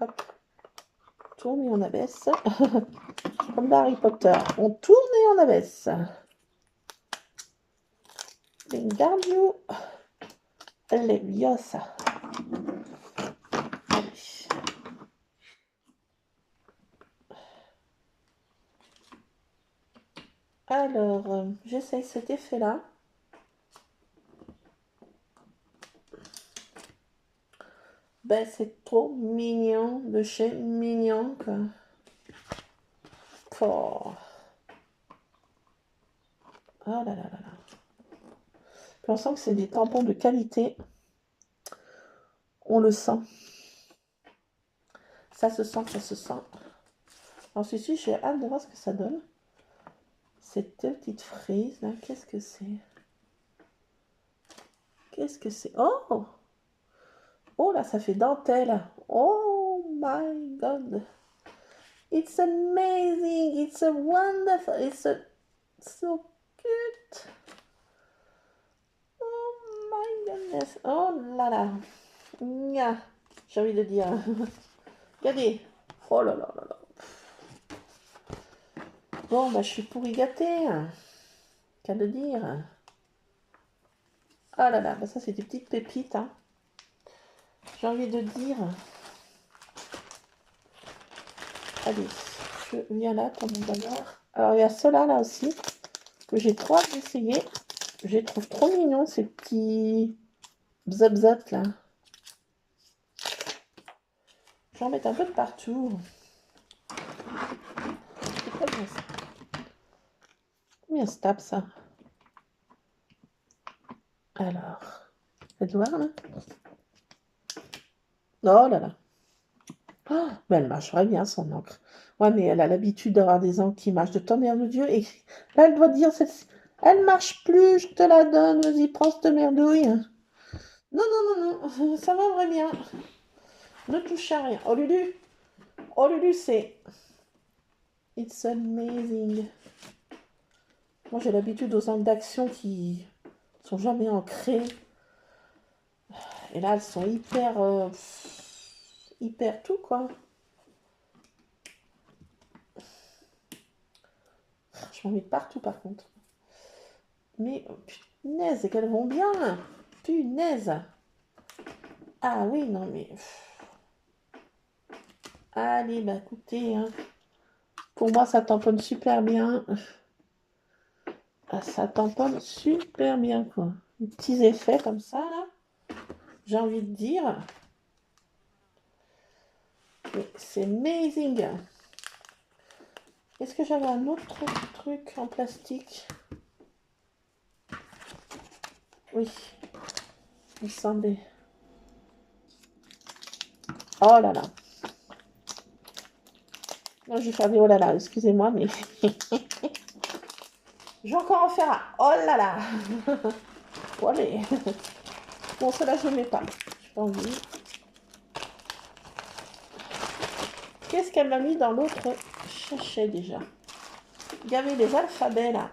Hop. Tourne et on abaisse. Comme dans Harry Potter. On tourne et on abaisse. Wingardium Leviosa. Allez. Alors, j'essaye cet effet-là. Ben, c'est trop mignon de chez Mignon, quoi. Oh. Oh là là là là. Puis on sent que c'est des tampons de qualité. On le sent. Ça se sent, ça se sent. Alors, celui-ci, j'ai hâte de voir ce que ça donne. Cette petite frise, là, qu'est-ce que c'est? Qu'est-ce que c'est? Oh! Oh là, ça fait dentelle. Oh my God. It's amazing. It's a wonderful. It's a so cute. Oh my goodness. Oh là là. Nya. J'ai envie de dire. Regardez. Oh là là là là. Bon, bah, je suis pourri gâtée. Qu'à le dire. Ah là là, bah ça c'est des petites pépites. Hein. J'ai envie de dire. Allez, je viens là pour mon bazar. Alors il y a ceux-là là aussi que j'ai trop hâte d'essayer. Je les trouve trop mignons ces petits bzop là. Je vais en mettre un peu de partout. C'est très bien ça. Combien se tape ça? Alors, faites voir là. Oh là là. Oh, mais elle marcherait bien son encre. Ouais, mais elle a l'habitude d'avoir des encres qui marchent de tonnerre de Dieu. Et là, elle doit dire, elle marche plus, je te la donne, vas-y, prends cette merdouille. Non, non, non, non, ça va bien. Ne touche à rien. Oh Lulu, c'est... It's amazing. Moi, j'ai l'habitude aux encres d'action qui sont jamais ancrées. Et là, elles sont hyper tout, quoi. Je m'en mets partout, par contre. Mais, punaise, qu'elles vont bien. Punaise. Ah oui, non, mais... Allez, bah écoutez, hein. Pour moi, ça tamponne super bien. Ah, ça tamponne super bien, quoi. Des petits effets comme ça, là. J'ai envie de dire. C'est amazing. Est-ce que j'avais un autre truc en plastique? Oui. Il me semblait. Oh là là. Non, j'ai fait oh là là, excusez-moi, mais... Je vais encore en faire un. Oh là là. Bon, allez. Bon, cela je ne mets pas. J'ai pas envie. Qu'est-ce qu'elle m'a mis dans l'autre sachet déjà? Il y avait les alphabets là.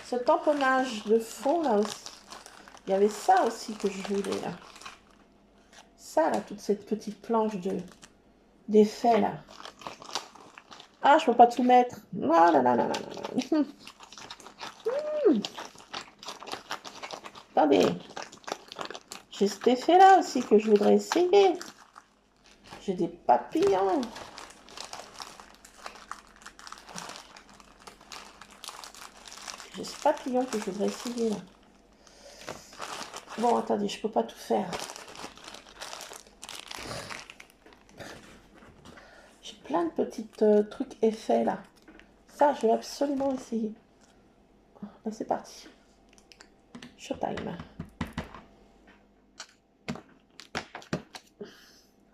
Ce tamponnage de fond là aussi. Il y avait ça aussi que je voulais là. Ça là, toute cette petite planche d'effets là. Ah, je peux pas tout mettre. Ah là là là là là. Attendez. J'ai cet effet-là aussi que je voudrais essayer. J'ai des papillons. J'ai ce papillon que je voudrais essayer là. Bon, attendez, je peux pas tout faire. J'ai plein de petits trucs effets là. Ça, je vais absolument essayer. Là, c'est parti. Showtime.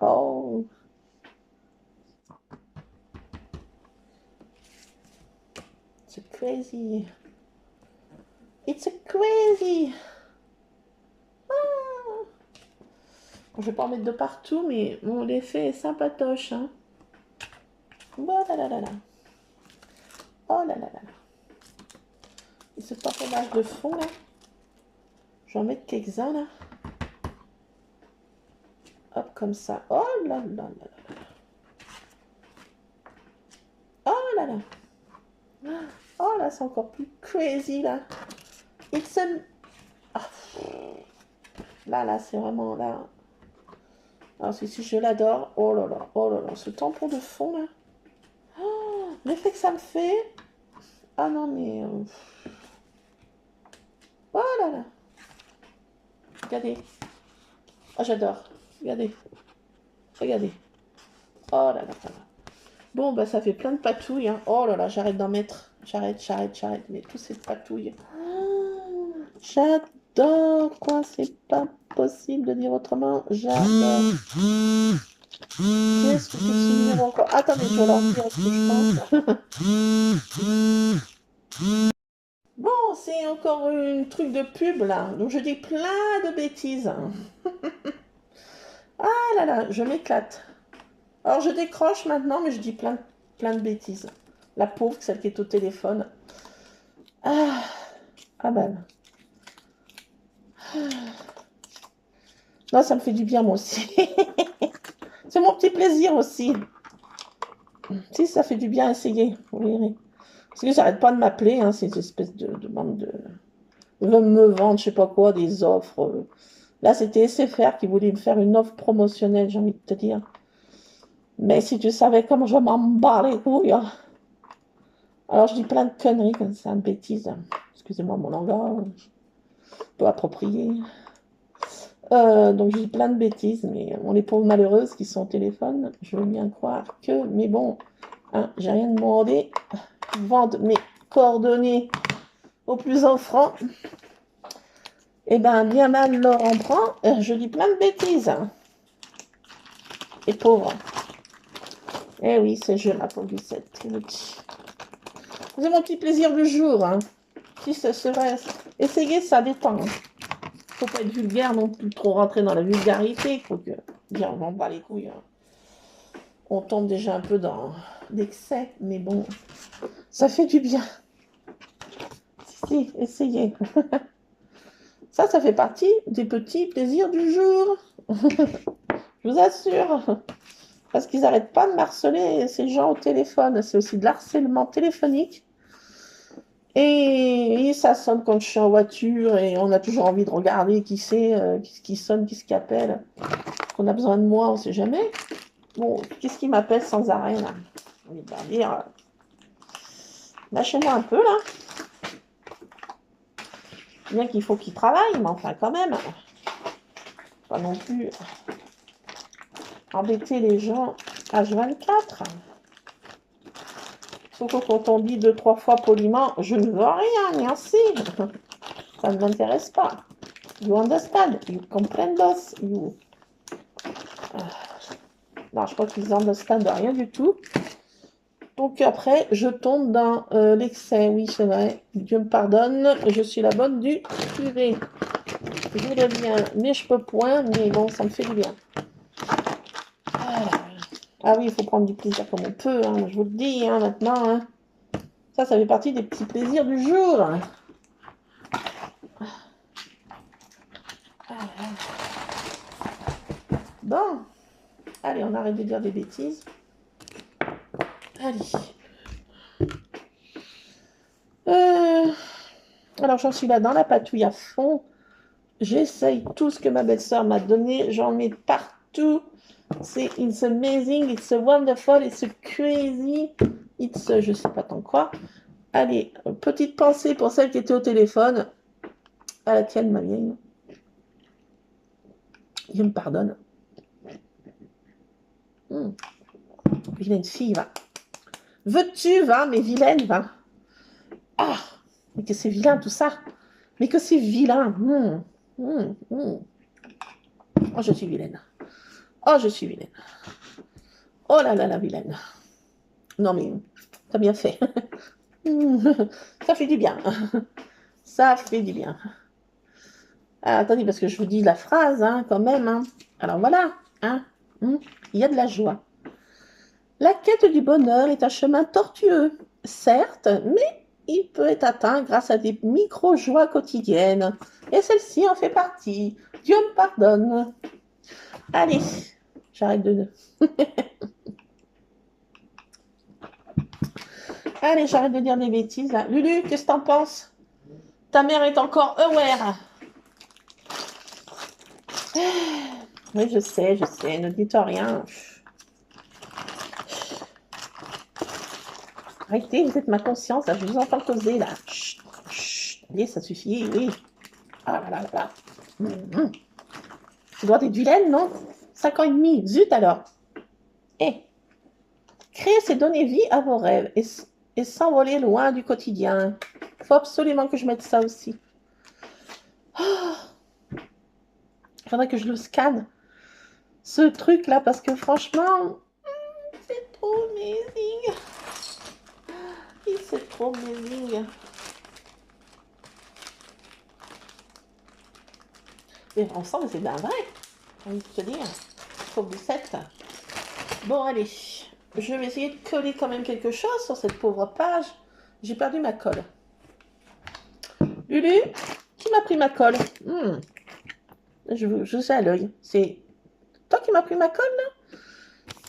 Oh. It's crazy. It's crazy. Ah. Bon, je vais pas en mettre de partout, mais bon, l'effet est sympatoche. Hein. Oh là là là là. Oh là là là. Et ce tamponnage de fond là. Je vais en mettre quelques-uns là. Hop, comme ça. Oh là là là là. Oh là là. Oh là, c'est encore plus crazy là. It's a... Ah. Là, c'est vraiment là. Alors, si je l'adore. Oh là là, oh là là. Ce tampon de fond là. Oh, l'effet que ça me fait. Ah non, mais... Oh là là. Regardez. Oh, j'adore. Regardez. Regardez. Oh là là là. Bon, bah ça fait plein de patouilles. Hein. Oh là là, j'arrête d'en mettre. J'arrête. Mais tous ces patouilles. Oh, j'adore, quoi. C'est pas possible de dire autrement. J'adore. Qu'est-ce que c'est ce numéro encore? Attendez, je vais leur dire ce que je pense. Bon, c'est encore un truc de pub, là. Donc, je dis plein de bêtises. Ah là là, je m'éclate. Alors, je décroche maintenant, mais je dis plein de bêtises. La pauvre, celle qui est au téléphone. Ah, ah ben. Non, ça me fait du bien, moi aussi. C'est mon petit plaisir aussi. Si, ça fait du bien à essayer, vous verrez. Parce que j'arrête pas de m'appeler, hein, ces espèces de bande de... Ils veulent me vendre, je sais pas quoi, des offres. Là, c'était SFR qui voulait me faire une offre promotionnelle, j'ai envie de te dire. Mais si tu savais comment je m'en bats les couilles. Hein. Alors, je dis plein de conneries comme ça, de bêtises. Excusez-moi mon langage. Peu approprié. Donc, je dis plein de bêtises, mais on les pauvres malheureuses qui sont au téléphone, je veux bien croire que... Mais bon, hein, j'ai rien demandé. Vendre mes coordonnées au plus offrant. Et ben, bien mal leur en prend. Je dis plein de bêtises. Et pauvre. Eh oui, c'est je, ma pauvre Lucette. C'est mon petit plaisir du jour. Hein. Si ce serait... Essayez, ça détend. Faut pas être vulgaire non plus, trop rentrer dans la vulgarité. Faut que... Dire, on m'en bat les couilles. Hein. On tombe déjà un peu dans l'excès, mais bon, ça fait du bien. Si, essayez. Ça fait partie des petits plaisirs du jour. Je vous assure. Parce qu'ils n'arrêtent pas de harceler ces gens au téléphone. C'est aussi de l'harcèlement téléphonique. Et ça sonne quand je suis en voiture et on a toujours envie de regarder qui c'est, qui sonne, qui appelle. On a besoin de moi, on ne sait jamais. Bon, qu'est-ce qui m'appelle sans arrêt là? On va dire, lâchez-moi un peu là. Bien qu'il faut qu'ils travaillent, mais enfin quand même. Pas non plus embêter les gens H24. Sauf que quand on dit 2-3 fois poliment, je ne veux rien, merci. Ça ne m'intéresse pas. You understand? You comprend us? You... Non, je crois qu'ils understand rien du tout. Donc après, je tombe dans l'excès. Oui, c'est vrai. Dieu me pardonne. Je suis la bonne du curé. Je voudrais bien, mais je peux point. Mais bon, ça me fait du bien. Ah oui, il faut prendre du plaisir comme on peut. Hein, je vous le dis hein, maintenant. Hein. Ça fait partie des petits plaisirs du jour. Bon. Allez, on arrête de dire des bêtises. Allez. Alors, j'en suis là dans la patouille à fond. J'essaye tout ce que ma belle-sœur m'a donné. J'en mets partout. C'est it's amazing, it's wonderful, it's crazy, it's je sais pas tant quoi. Allez, petite pensée pour celle qui était au téléphone. À la tienne, ma vieille. Dieu me pardonne. Vilaine fille, va. Veux-tu, va, mais vilaine, va. Ah, mais que c'est vilain tout ça. Mais que c'est vilain. Oh, je suis vilaine. Oh, je suis vilaine. Oh là là, la vilaine. Non, mais t'as bien fait. Ça fait du bien. Ça fait du bien. Ah, attendez, parce que je vous dis la phrase, hein, quand même. Hein. Alors voilà, hein, il y a de la joie. La quête du bonheur est un chemin tortueux, certes, mais il peut être atteint grâce à des micro-joies quotidiennes. Et celle-ci en fait partie. Dieu me pardonne. Allez, j'arrête de... Allez, j'arrête de dire des bêtises. Là. Lulu, qu'est-ce que t'en penses? Ta mère est encore aware. Oui, je sais, ne dites rien. Arrêtez, vous êtes ma conscience, là, je vous entends causer, là. Chut, chut, allez, ça suffit, oui. Ah là là là là. Tu dois être vilaine, non? 5 ans et demi, zut alors. Créer, c'est donner vie à vos rêves et s'envoler loin du quotidien. Il faut absolument que je mette ça aussi. Il faudrait que je le scanne, ce truc-là, parce que franchement, c'est trop amazing. C'est trop amazing. Mais ensemble, c'est bien vrai. J'ai envie de te dire. Trop boussette. Bon, allez. Je vais essayer de coller quand même quelque chose sur cette pauvre page. J'ai perdu ma colle. Lulu, qui m'a pris ma colle? Je sais à l'œil. C'est toi qui m'as pris ma colle, là?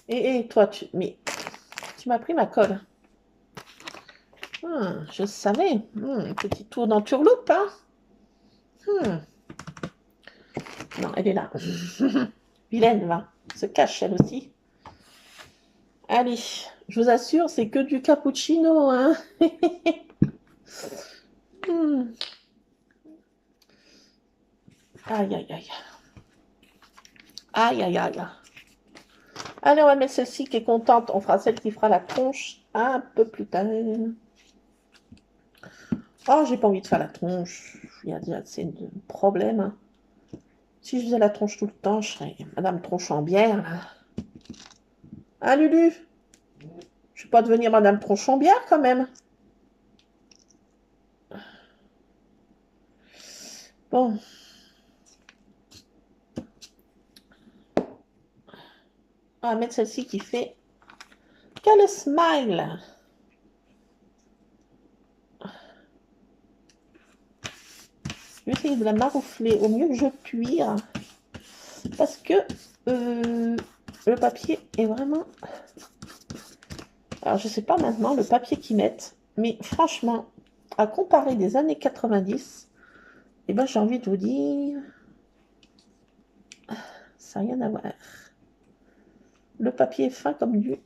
Et toi, tu m'as pris ma colle. Je savais. Petit tour d'entourloupe, hein? Non, elle est là. Vilaine, va. Se cache, elle aussi. Allez, je vous assure, c'est que du cappuccino, hein? Aïe, aïe, aïe. Aïe, aïe, aïe. Allez, on va mettre celle-ci qui est contente. On fera celle qui fera la tronche un peu plus tard. Oh, j'ai pas envie de faire la tronche. Il y a déjà assez de problèmes. Hein. Si je faisais la tronche tout le temps, je serais Madame Tronche en bière, là. Hein, Lulu? Je vais pas devenir Madame Tronche en bière, quand même. Bon. On va mettre celle-ci qui fait quel smile. Je vais essayer de la maroufler au mieux que je puis. Parce que le papier est vraiment... Alors, je sais pas maintenant le papier qu'ils mettent. Mais franchement, à comparer des années 90, eh ben, j'ai envie de vous dire... Ça n'a rien à voir. Le papier est fin comme du...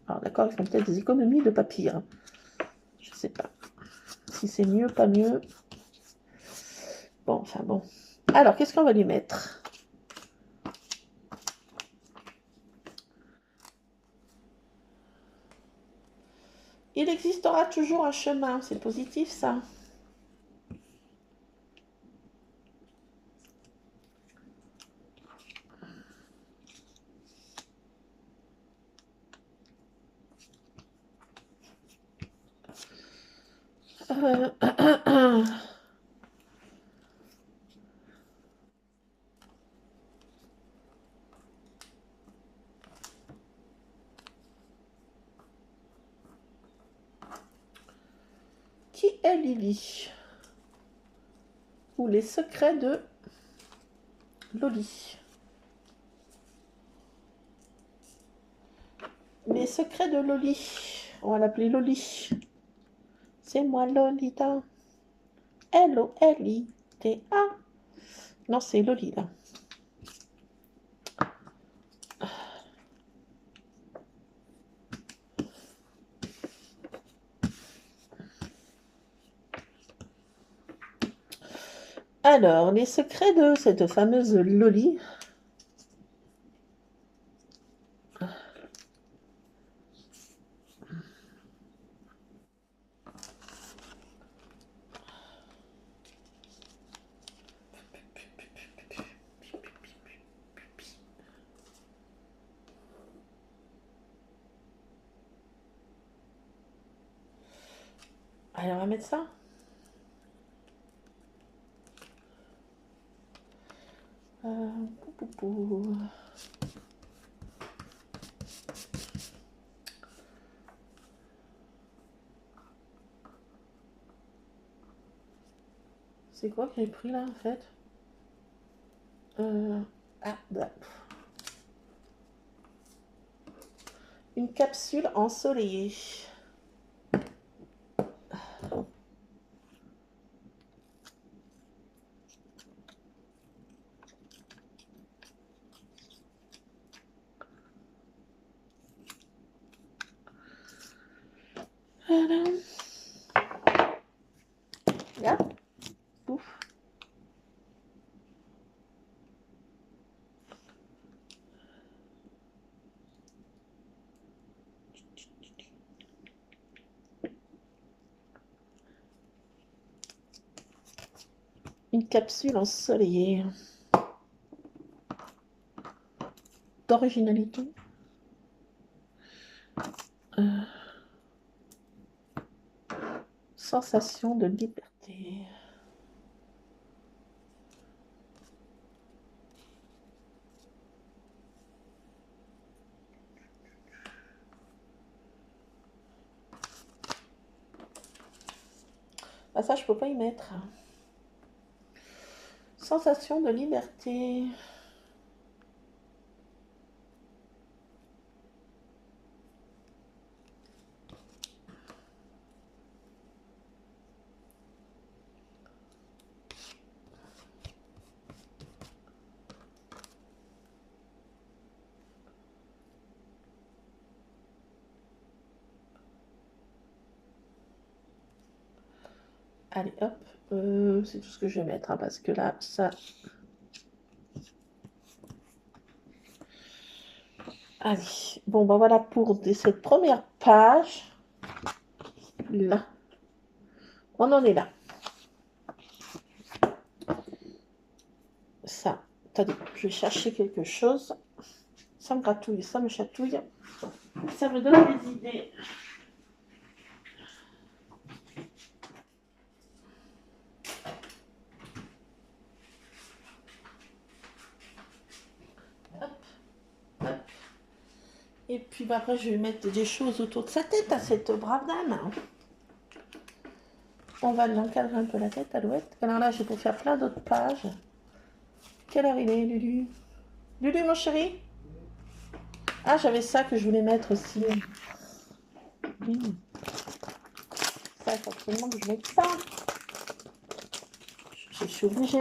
Alors d'accord, ils font peut-être des économies de papier. Hein. Je sais pas. Si c'est mieux, pas mieux. Bon, enfin bon. Alors, qu'est-ce qu'on va lui mettre? Il existera toujours un chemin. C'est positif, ça. Qui est Lily? Ou les secrets de Loli. Les secrets de Loli. On va l'appeler Loli. C'est moi Lolita. L-O-L-I-T-A. Non, c'est Loli, là. Alors, les secrets de cette fameuse Loli. Allez, on va mettre ça. Pou, pou, pou. C'est quoi que j'ai pris là en fait? Ah, bah. Une capsule ensoleillée. Voilà. Là. Ouf. Une capsule ensoleillée. D'originalité. Sensation de liberté. Ah, ça, je peux pas y mettre. Sensation de liberté. Allez, hop. C'est tout ce que je vais mettre, hein, parce que là, ça... Allez. Bon, ben voilà pour cette première page. Là. On en est là. Ça. Attendez, je vais chercher quelque chose. Ça me gratouille, ça me chatouille. Ça me donne des idées. Hop, hop. Et puis bah, après, je vais mettre des choses autour de sa tête à cette brave dame. On va l'encadrer un peu la tête, Alouette. Alors là, je vais faire plein d'autres pages. Quelle heure il est, Lulu? Lulu, mon chéri? Ah, j'avais ça que je voulais mettre aussi. Oui. Ça, il faut absolument que je mette ça. Je suis obligée.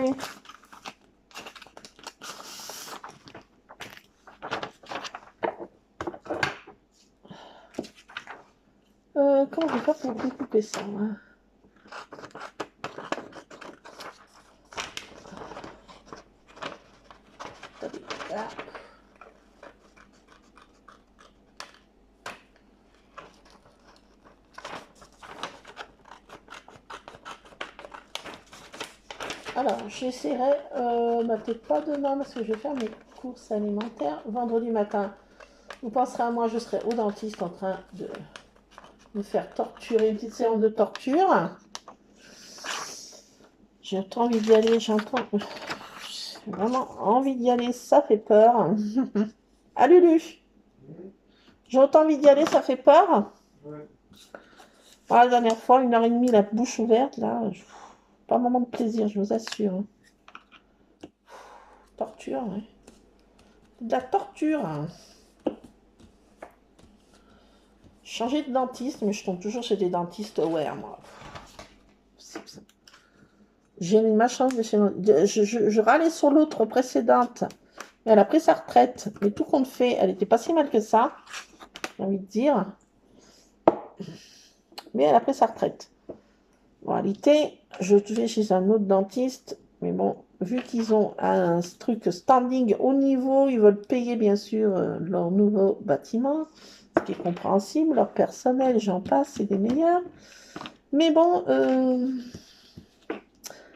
Comment je vais faire pour découper ça, moi? Là. Alors, j'essaierai, peut-être pas demain parce que je vais faire mes courses alimentaires. Vendredi matin, vous penserez à moi, je serai au dentiste en train de me faire torturer, une petite séance de torture. J'ai autant envie d'y aller, j'ai vraiment envie d'y aller, ça fait peur. Ah Lulu, j'ai autant envie d'y aller, ça fait peur. Ouais. La dernière fois, 1h30, la bouche ouverte, là, pas un moment de plaisir, je vous assure. Torture, ouais. De la torture. Changer de dentiste, mais je tombe toujours chez des dentistes, ouais, moi. J'ai eu ma chance de chez je râlais sur l'autre précédente. Mais elle a pris sa retraite. Mais tout compte fait, elle n'était pas si mal que ça, j'ai envie de dire. Mais elle a pris sa retraite. En réalité, je vais chez un autre dentiste. Mais bon, vu qu'ils ont un truc standing haut niveau, ils veulent payer bien sûr leur nouveau bâtiment, ce qui est compréhensible, leur personnel, j'en passe, c'est des meilleurs. Mais bon,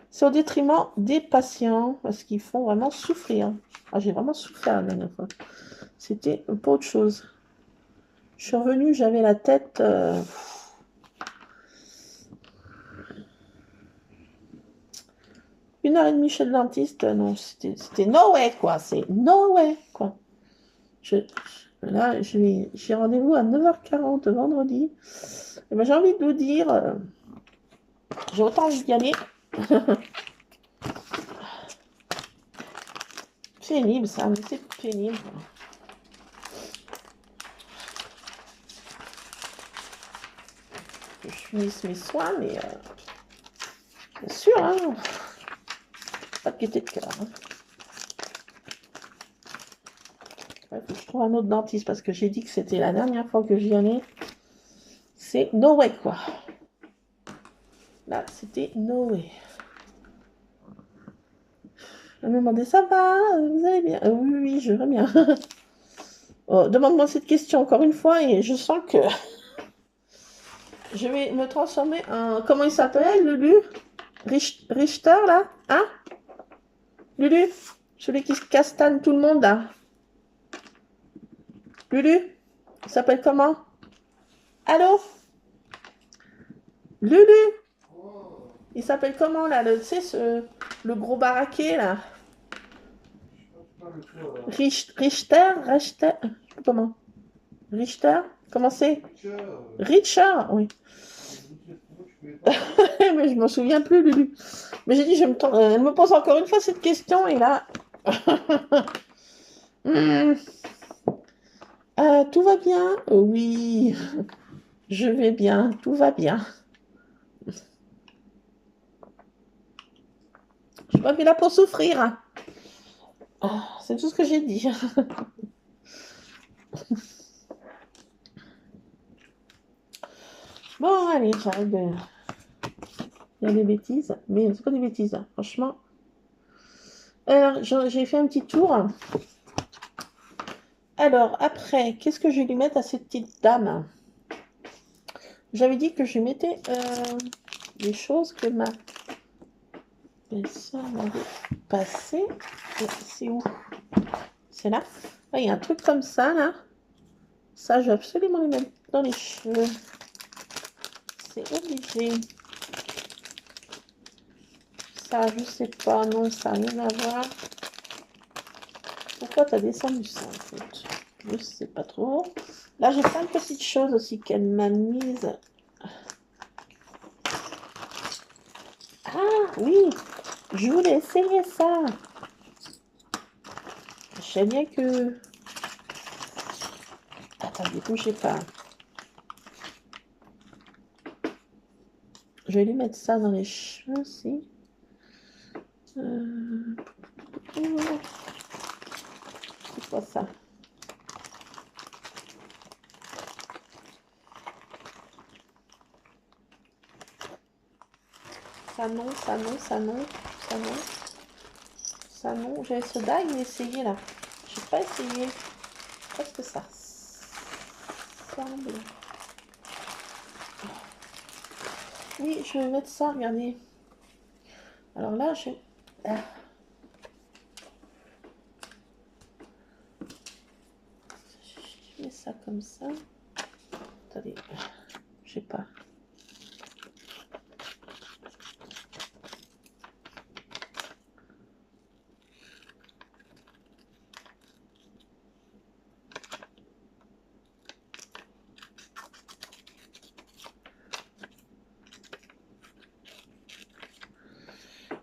c'est au détriment des patients, parce qu'ils font vraiment souffrir. Ah, j'ai vraiment souffert la dernière fois. C'était pas autre chose. Je suis revenue, j'avais la tête... 1h30 chez le dentiste, non, c'était no way, quoi. C'est no way, quoi. Là, j'ai rendez-vous à 9h40 vendredi. Et ben, j'ai envie de vous dire, j'ai autant envie d'y aller. Pénible, ça, mais c'est pénible. Je finisse mes soins, mais bien sûr, hein, pas de gaieté de cœur. Hein. Ouais, faut que je trouve un autre dentiste parce que j'ai dit que c'était la dernière fois que j'y allais. C'est no way, quoi. Là, c'était no way. Elle me demandait, ça va, vous allez bien? Oui, oui, je vais bien. Oh, demande-moi cette question encore une fois et je sens que je vais me transformer en... Comment il s'appelle, Lulu? Richter, là? Hein? Lulu? Celui qui se castagne tout le monde, là? Lulu? Il s'appelle comment? Allô? Lulu? Il s'appelle comment, là? Tu sais, le gros baraquet, là? Richter? Comment? Richter? Comment c'est? Richer, oui. Mais je m'en souviens plus, Lulu. Mais j'ai dit, elle me pose encore une fois cette question, et là... Tout va bien? Oui, je vais bien, tout va bien. Je suis pas venu là pour souffrir. C'est tout ce que j'ai dit. Bon, allez, j'arrête de... Il y a des bêtises, mais c'est pas des bêtises, hein, franchement. Alors, j'ai fait un petit tour. Alors, après, qu'est-ce que je vais lui mettre à cette petite dame? J'avais dit que je mettais des choses que ma belle-sœur m'avait passées. C'est où? C'est là? Ah, il y a un truc comme ça, là. Ça, je vais absolument le mettre dans les cheveux. C'est obligé. Ça, je sais pas. Non, ça n'a rien à voir. Pourquoi t'as descendu ça, en fait? Je sais pas trop. Là, j'ai plein de petites choses aussi qu'elle m'a mises. Ah, oui! Je voulais essayer ça. Je sais bien que... Attendez, bougez pas. Je vais lui mettre ça dans les cheveux aussi. C'est quoi ça? Ça non, ça non, ça non, ça non. Ça non. J'avais ce die, mais essayé là. J'ai pas essayé. Qu'est-ce que ça semble? Oui, je vais mettre ça, regardez. Alors là, je... Ah. Je mets ça comme ça. Attendez, je sais pas.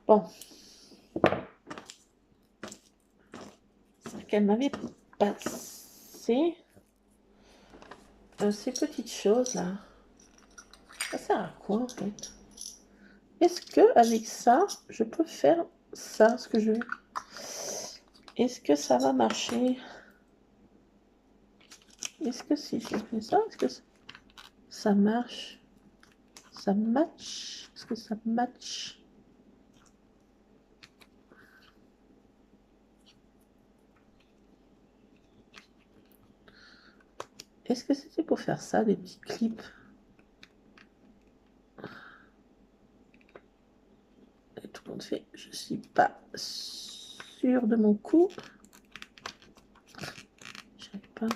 Bon. C'est qu'elle m'avait passé ces petites choses là. Ça sert à quoi en fait? Est-ce que avec ça, je peux faire ça, ce que je veux? Est-ce que ça va marcher? Est-ce que si je fais ça, est-ce que ça marche? Ça match? Est-ce que ça match? Est-ce que c'était pour faire ça, des petits clips? Et tout le monde fait, je suis pas sûre de mon coup. J'arrive pas.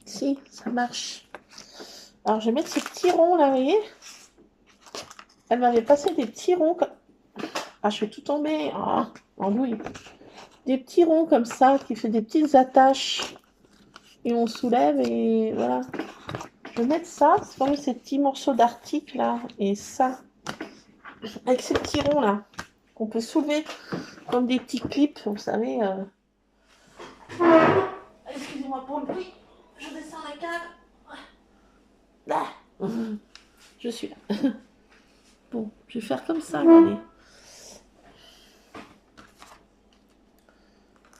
Si, ça marche. Alors, je vais mettre ces petits ronds là, vous voyez? Elle m'avait passé des petits ronds comme... Ah, je fais tout tomber. Ah, en douille. Des petits ronds comme ça, qui fait des petites attaches. Et on soulève et voilà. Je vais mettre ça, c'est comme ces petits morceaux d'article là. Et ça, avec ces petits ronds là, qu'on peut soulever comme des petits clips, vous savez. Excusez-moi pour le bruit. Je descends la cave. Ah, je suis là. Bon, je vais faire comme ça, regardez.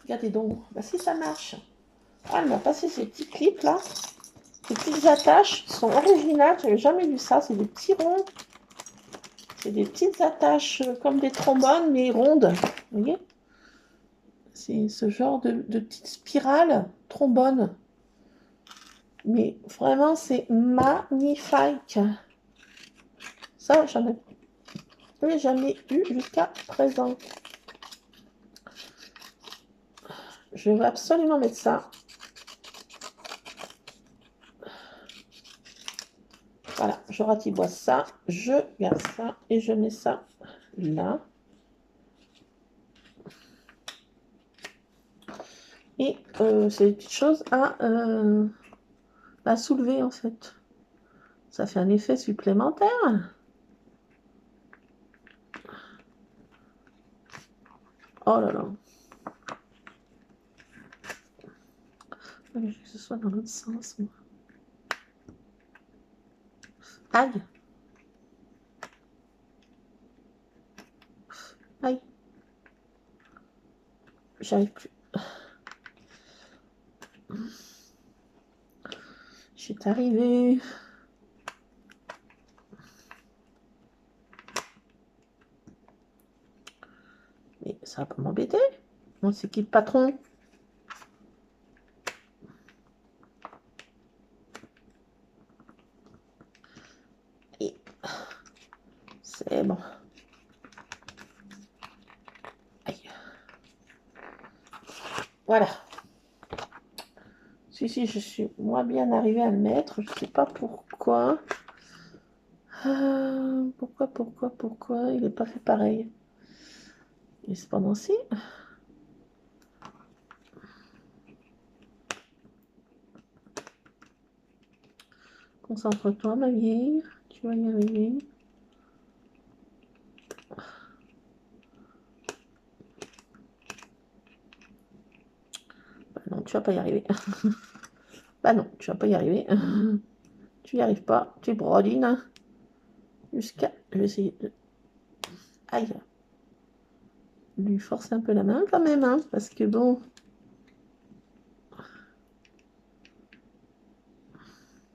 Regardez donc. Bah, si ça marche. Ah, elle m'a passé ces petits clips là. Ces petites attaches sont originales. J'avais jamais vu ça. C'est des petits ronds. C'est des petites attaches comme des trombones, mais rondes. Vous voyez? C'est ce genre de petite spirale trombone. Mais vraiment, c'est magnifique. Ça, j'en avais jamais eu jusqu'à présent. Je vais absolument mettre ça. Voilà, je ratiboise ça, je garde ça et je mets ça là. Et c'est des petites choses à soulever en fait. Ça fait un effet supplémentaire. Oh là là. Je veux que ce soit dans l'autre sens. Moi. Aïe. Aïe. J'arrive plus. Je suis arrivée. Mais ça va pas m'embêter. Moi, c'est qui le patron? Et c'est bon. Aïe. Voilà. Si, je suis moins bien arrivée à le mettre. Je sais pas pourquoi. Pourquoi il n'est pas fait pareil? Et cependant, si. Concentre-toi, ma vieille. Tu vas y arriver. Bah non, tu vas pas y arriver. Bah non, tu vas pas y arriver. Tu y arrives pas. Tu brodines. Jusqu'à... Je vais essayer de... Aïe. Lui forcer un peu la main quand même, hein, parce que bon...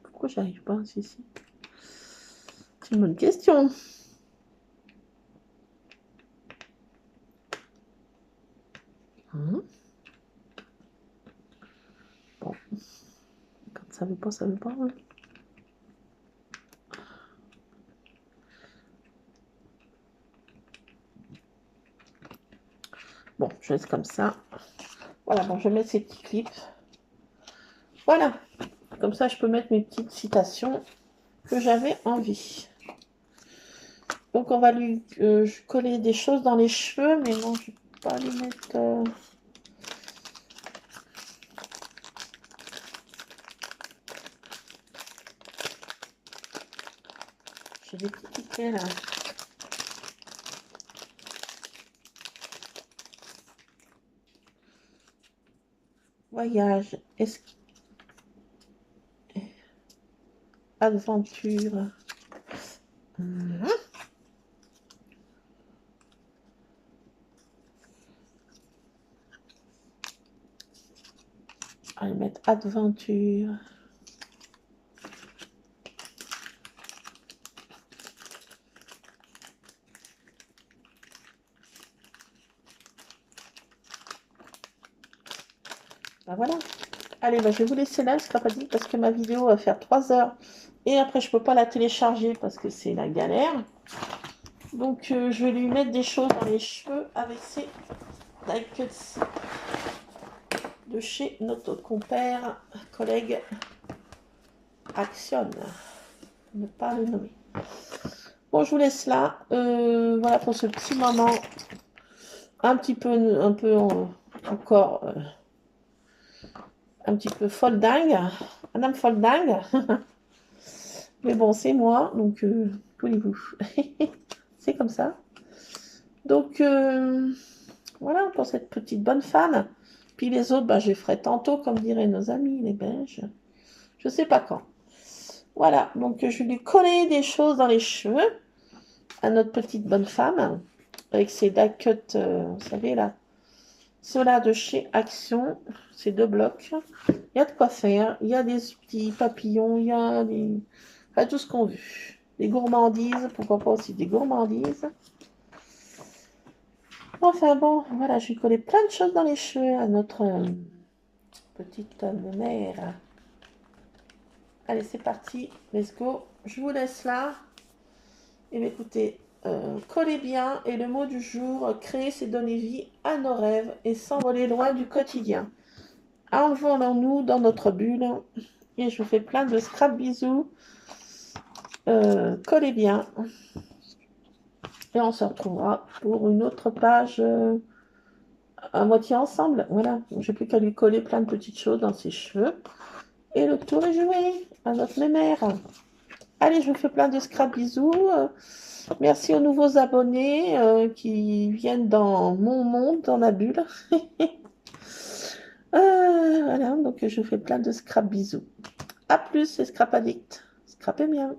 Pourquoi j'arrive pas? Si. C'est une bonne question. Bon. Quand ça veut pas, ça veut pas. Hein. Bon, je laisse comme ça. Voilà, bon, je vais mettre ces petits clips. Voilà. Comme ça, je peux mettre mes petites citations que j'avais envie. Donc, on va lui coller des choses dans les cheveux, mais non, je ne vais pas lui mettre... J'ai des petits tickets, là. Voyage. Est-ce que... aventure. Mhm. On va mettre aventure. Ben voilà. Allez, ben je vais vous laisser là, ce sera pas dit parce que ma vidéo va faire 3 heures. Et après, je peux pas la télécharger parce que c'est la galère. Donc, je vais lui mettre des choses dans les cheveux avec ces die cuts de chez notre compère, collègue Action. Ne pas le nommer. Bon, je vous laisse là. Voilà pour ce petit moment. Un peu encore un petit peu folle dingue. Madame folle dingue. Mais bon, c'est moi, donc voulez-vous. C'est comme ça. Donc voilà pour cette petite bonne femme. Puis les autres, ben, je les ferai tantôt, comme diraient nos amis les Belges. Je sais pas quand. Voilà, donc je vais lui coller des choses dans les cheveux à notre petite bonne femme avec ses die cuts, vous savez là, ceux-là de chez Action, ces 2 blocs. Il y a de quoi faire, il y a des petits papillons, il y a des... Enfin, tout ce qu'on veut. Des gourmandises, pourquoi pas aussi des gourmandises. Enfin bon, voilà, je vais coller plein de choses dans les cheveux à notre petite mère. Allez, c'est parti, let's go. Je vous laisse là. Et bien, écoutez, collez bien. Et le mot du jour, créer, c'est donner vie à nos rêves et s'envoler loin du quotidien. Envolons-nous dans notre bulle. Et je vous fais plein de scrap bisous. Collez bien. Et on se retrouvera pour une autre page à moitié ensemble. Voilà, j'ai plus qu'à lui coller plein de petites choses dans ses cheveux. Et le tour est joué à notre mémère. Allez, je vous fais plein de scrap bisous. Merci aux nouveaux abonnés qui viennent dans mon monde, dans la bulle. Voilà, donc je vous fais plein de scrap bisous. A plus, les scrap addicts. Scrapez bien.